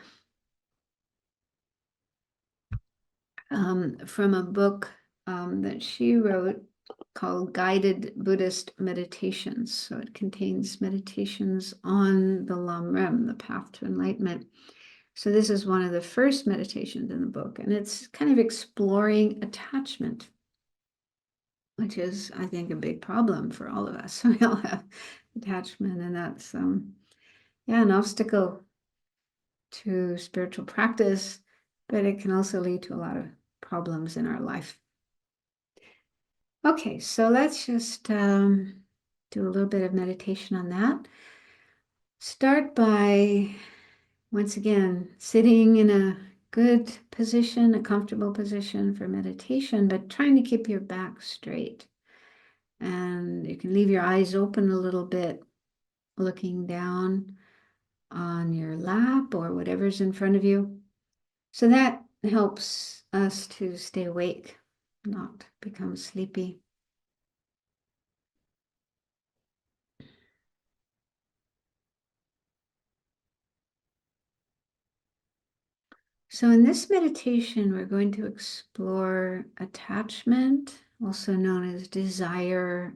from a book that she wrote called Guided Buddhist Meditations. So it contains meditations on the Lam Rim, the path to enlightenment. So this is one of the first meditations in the book, and it's kind of exploring attachment, which is, I think, a big problem for all of us. We all have attachment, and that's yeah, an obstacle to spiritual practice, but it can also lead to a lot of problems in our life. Okay, so let's just do a little bit of meditation on that. Start by, once again, sitting in a good position, a comfortable position for meditation, but trying to keep your back straight. And you can leave your eyes open a little bit, looking down on your lap or whatever's in front of you. So that helps us to stay awake, not become sleepy. So in this meditation, we're going to explore attachment, also known as desire,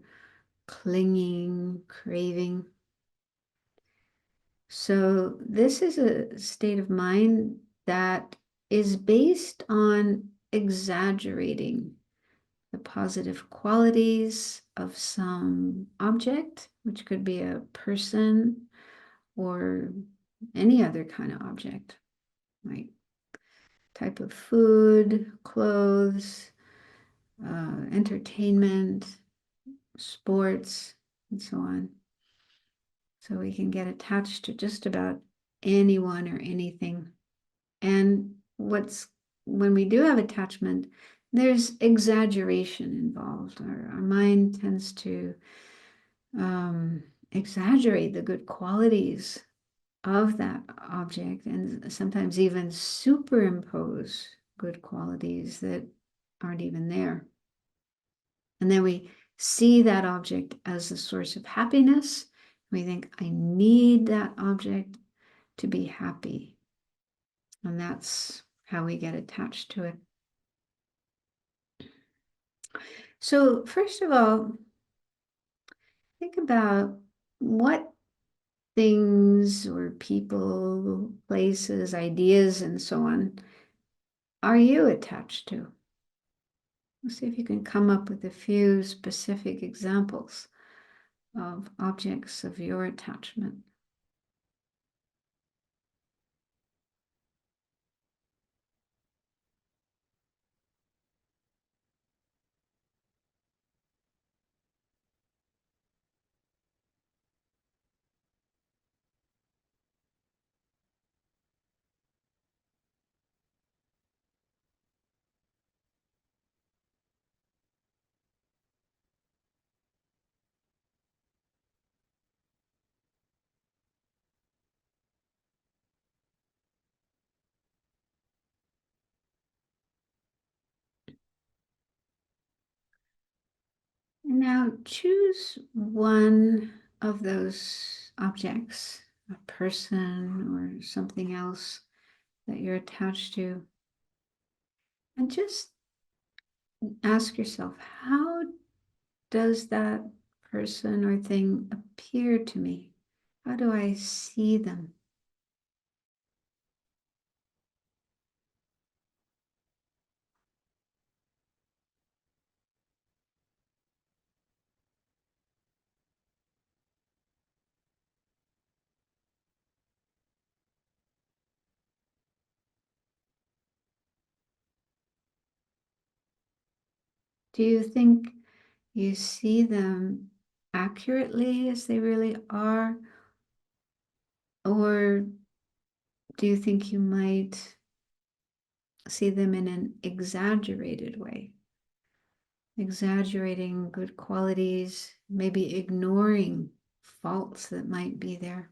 clinging, craving. So this is a state of mind that is based on exaggerating the positive qualities of some object, which could be a person or any other kind of object, like type of food, clothes, entertainment, sports, and so on. So we can get attached to just about anyone or anything. And when we do have attachment, there's exaggeration involved. Our mind tends to exaggerate the good qualities of that object and sometimes even superimpose good qualities that aren't even there. And then we see that object as a source of happiness. We think, I need that object to be happy. And that's how we get attached to it. So, first of all, think about what things or people, places, ideas, and so on are you attached to? Let's see if you can come up with a few specific examples of objects of your attachment. Now choose one of those objects, a person or something else that you're attached to, and just ask yourself, how does that person or thing appear to me? How do I see them? Do you think you see them accurately as they really are? Or do you think you might see them in an exaggerated way? Exaggerating good qualities, maybe ignoring faults that might be there.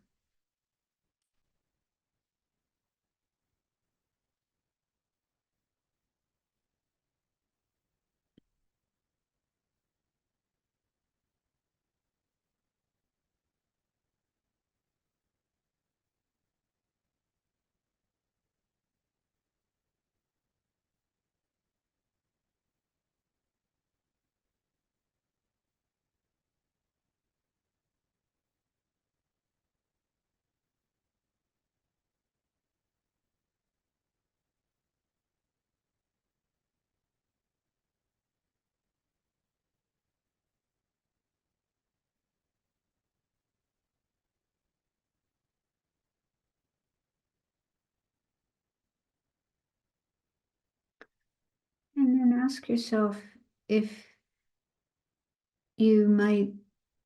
And then ask yourself if you might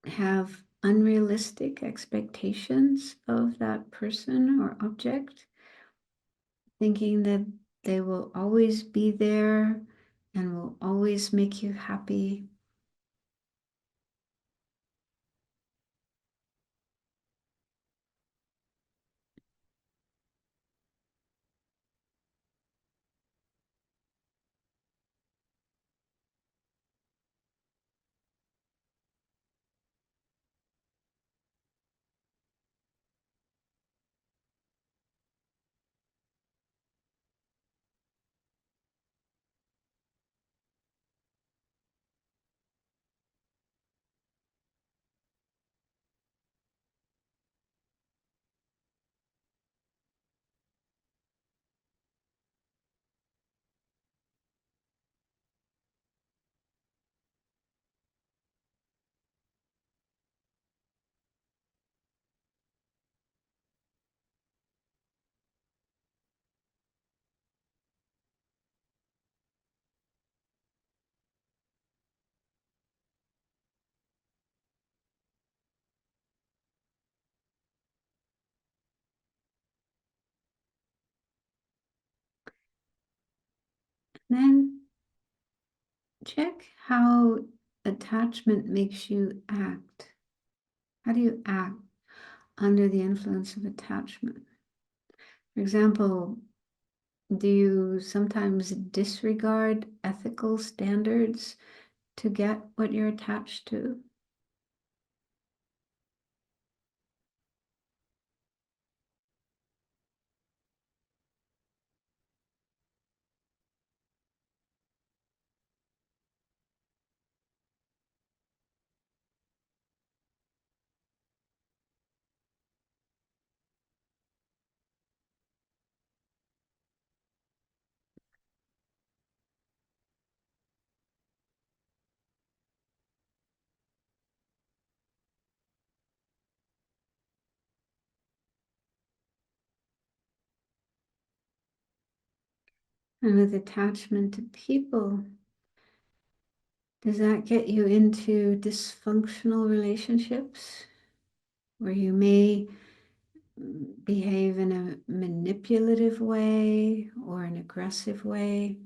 have unrealistic expectations of that person or object, thinking that they will always be there and will always make you happy. Then check how attachment makes you act. How do you act under the influence of attachment? For example, do you sometimes disregard ethical standards to get what you're attached to? And with attachment to people, does that get you into dysfunctional relationships where you may behave in a manipulative way or an aggressive way?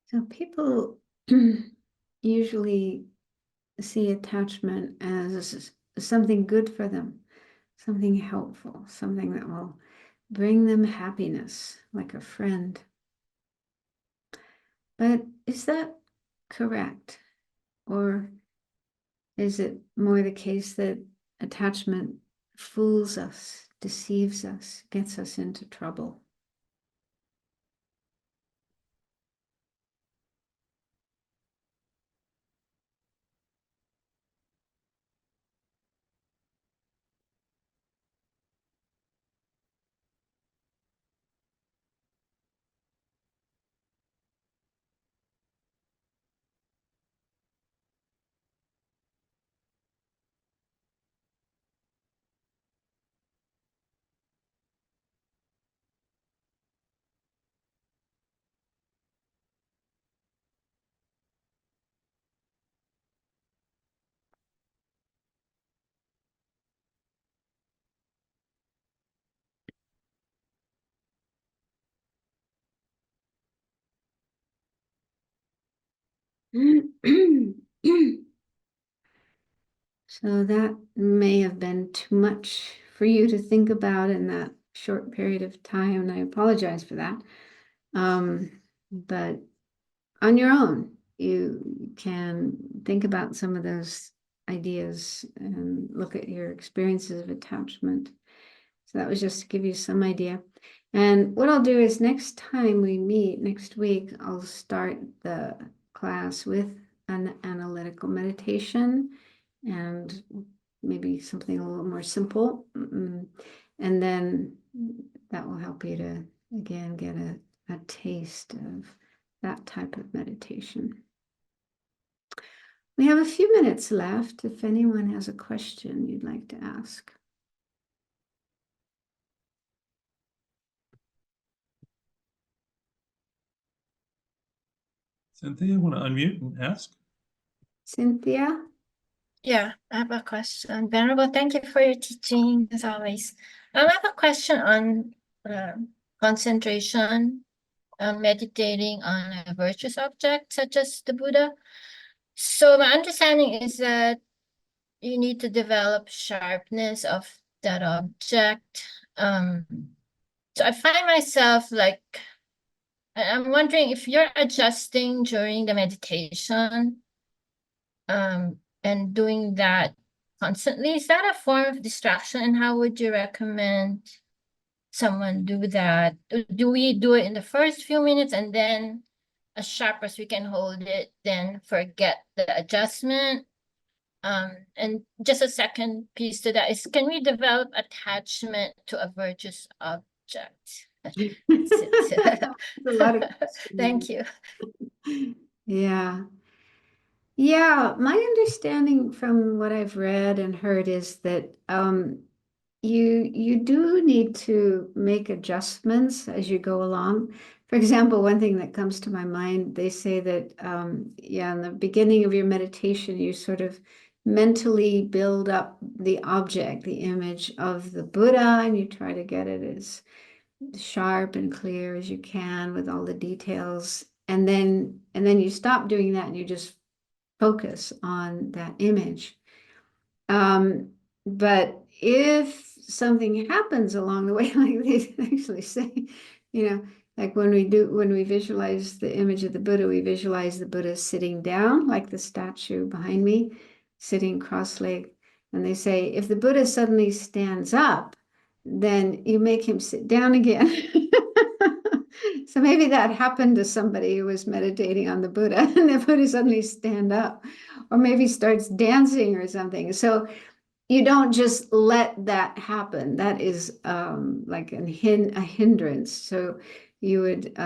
So people usually see attachment as something good for them, something helpful, something that will bring them happiness, like a friend. But is that correct? Or is it more the case that attachment fools us, deceives us, gets us into trouble? So that may have been too much for you to think about in that short period of time, and I apologize for that. But on your own, you can think about some of those ideas and look at your experiences of attachment. So that was just to give you some idea. And what I'll do is next time we meet next week, I'll start the class with an analytical meditation and maybe something a little more simple. And then that will help you to, again, get a taste of that type of meditation. We have a few minutes left if anyone has a question you'd like to ask. Cynthia, you want to unmute and ask? Cynthia? Yeah, I have a question. Venerable, thank you for your teaching as always. I have a question on concentration, meditating on a virtuous object such as the Buddha. So my understanding is that you need to develop sharpness of that object. So I find myself like, I'm wondering if you're adjusting during the meditation, and doing that constantly, is that a form of distraction? And how would you recommend someone do that? Do we do it in the first few minutes and then as sharp as we can hold it, then forget the adjustment? And just a second piece to that is, can we develop attachment to a virtuous object? That's it. A lot of Thank you. Yeah. Yeah, my understanding from what I've read and heard is that you do need to make adjustments as you go along. For example, one thing that comes to my mind, they say that yeah, in the beginning of your meditation, you sort of mentally build up the object, the image of the Buddha, and you try to get it as sharp and clear as you can with all the details. And then you stop doing that and you just focus on that image. But if something happens along the way, like they actually say, like when we visualize the image of the Buddha, we visualize the Buddha sitting down, like the statue behind me, sitting cross-legged. And they say, if the Buddha suddenly stands up, then you make him sit down again. So maybe that happened to somebody who was meditating on the Buddha, and the Buddha suddenly stand up, or maybe starts dancing or something. So you don't just let that happen. That is like a hindrance. So you would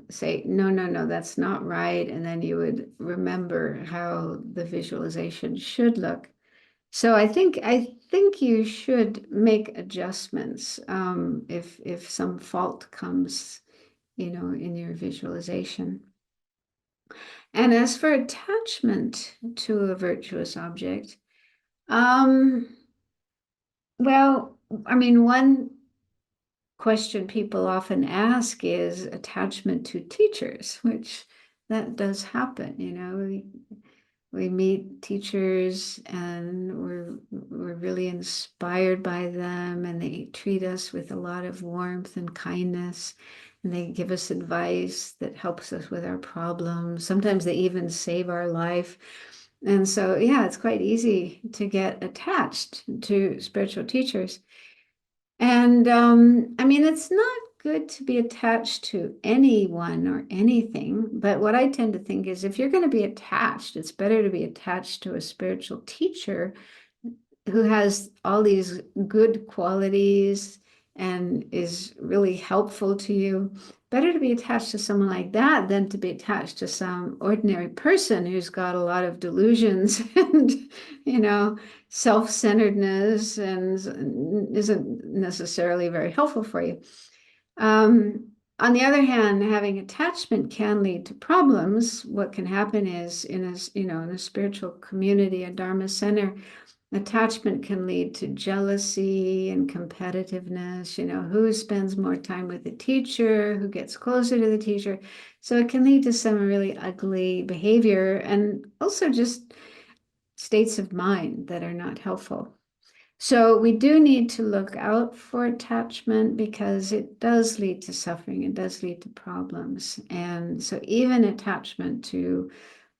say, no, no, no, that's not right. And then you would remember how the visualization should look. So I think you should make adjustments if some fault comes, in your visualization. And as for attachment to a virtuous object, well, I mean, one question people often ask is attachment to teachers, which that does happen. We meet teachers and we're really inspired by them, and they treat us with a lot of warmth and kindness, and they give us advice that helps us with our problems. Sometimes they even save our life. And so, yeah, it's quite easy to get attached to spiritual teachers. And I mean, it's not good to be attached to anyone or anything, but what I tend to think is if you're going to be attached, it's better to be attached to a spiritual teacher who has all these good qualities and is really helpful to you. Better to be attached to someone like that than to be attached to some ordinary person who's got a lot of delusions and, self-centeredness and isn't necessarily very helpful for you. On the other hand, having attachment can lead to problems. What can happen is in a spiritual community, a Dharma center, attachment can lead to jealousy and competitiveness, who spends more time with the teacher, who gets closer to the teacher. So it can lead to some really ugly behavior and also just states of mind that are not helpful. So we do need to look out for attachment because it does lead to suffering, it does lead to problems. And so even attachment to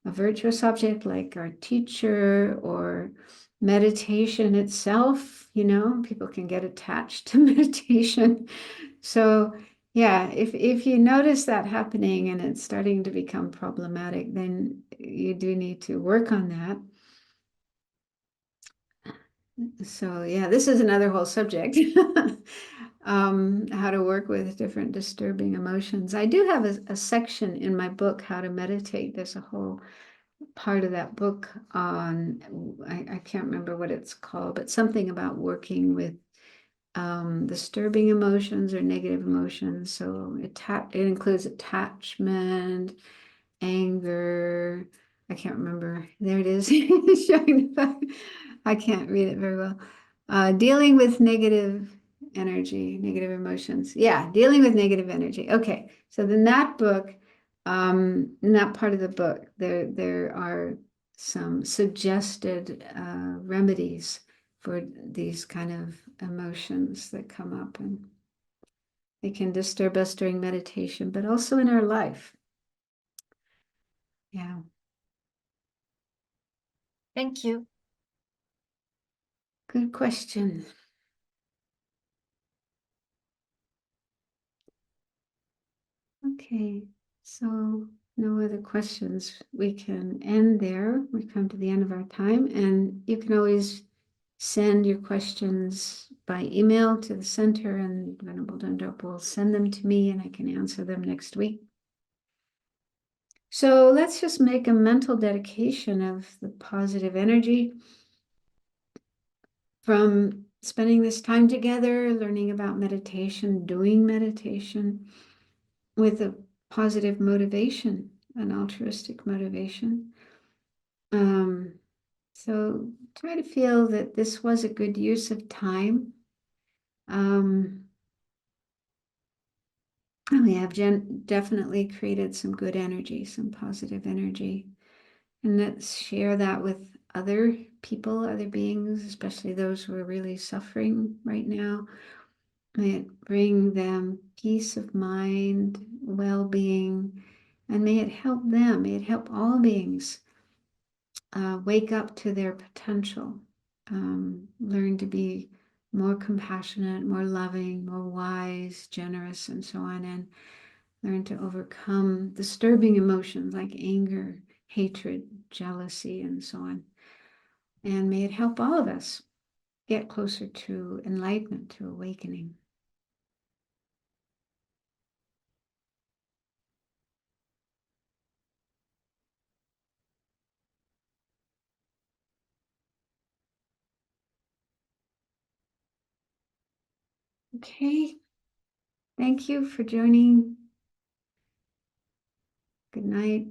a virtuous object like our teacher or meditation itself, people can get attached to meditation. So yeah, if you notice that happening and it's starting to become problematic, then you do need to work on that. So yeah, this is another whole subject. How to work with different disturbing emotions. I do have a section in my book, How to Meditate. There's a whole part of that book on, I can't remember what it's called, but something about working with disturbing emotions or negative emotions. So it includes attachment, anger. I can't remember. There it is. Showing the back. I can't read it very well. Dealing with negative energy, negative emotions. Yeah, dealing with negative energy. Okay, so in that book, in that part of the book, there are some suggested remedies for these kind of emotions that come up, and they can disturb us during meditation, but also in our life. Yeah. Thank you. Good question. Okay, so no other questions, we can end there. We come to the end of our time, and you can always send your questions by email to the center, and Venerable Dundrup will send them to me, and I can answer them next week. So let's just make a mental dedication of the positive energy from spending this time together, learning about meditation, doing meditation with a positive motivation, an altruistic motivation. So try to feel that this was a good use of time. And we have definitely created some good energy, some positive energy. And let's share that with other people, other beings, especially those who are really suffering right now. May it bring them peace of mind, well-being, and may it help them, may it help all beings wake up to their potential, learn to be more compassionate, more loving, more wise, generous, and so on, and learn to overcome disturbing emotions like anger, hatred, jealousy, and so on. And may it help all of us get closer to enlightenment, to awakening. Okay, thank you for joining. Good night.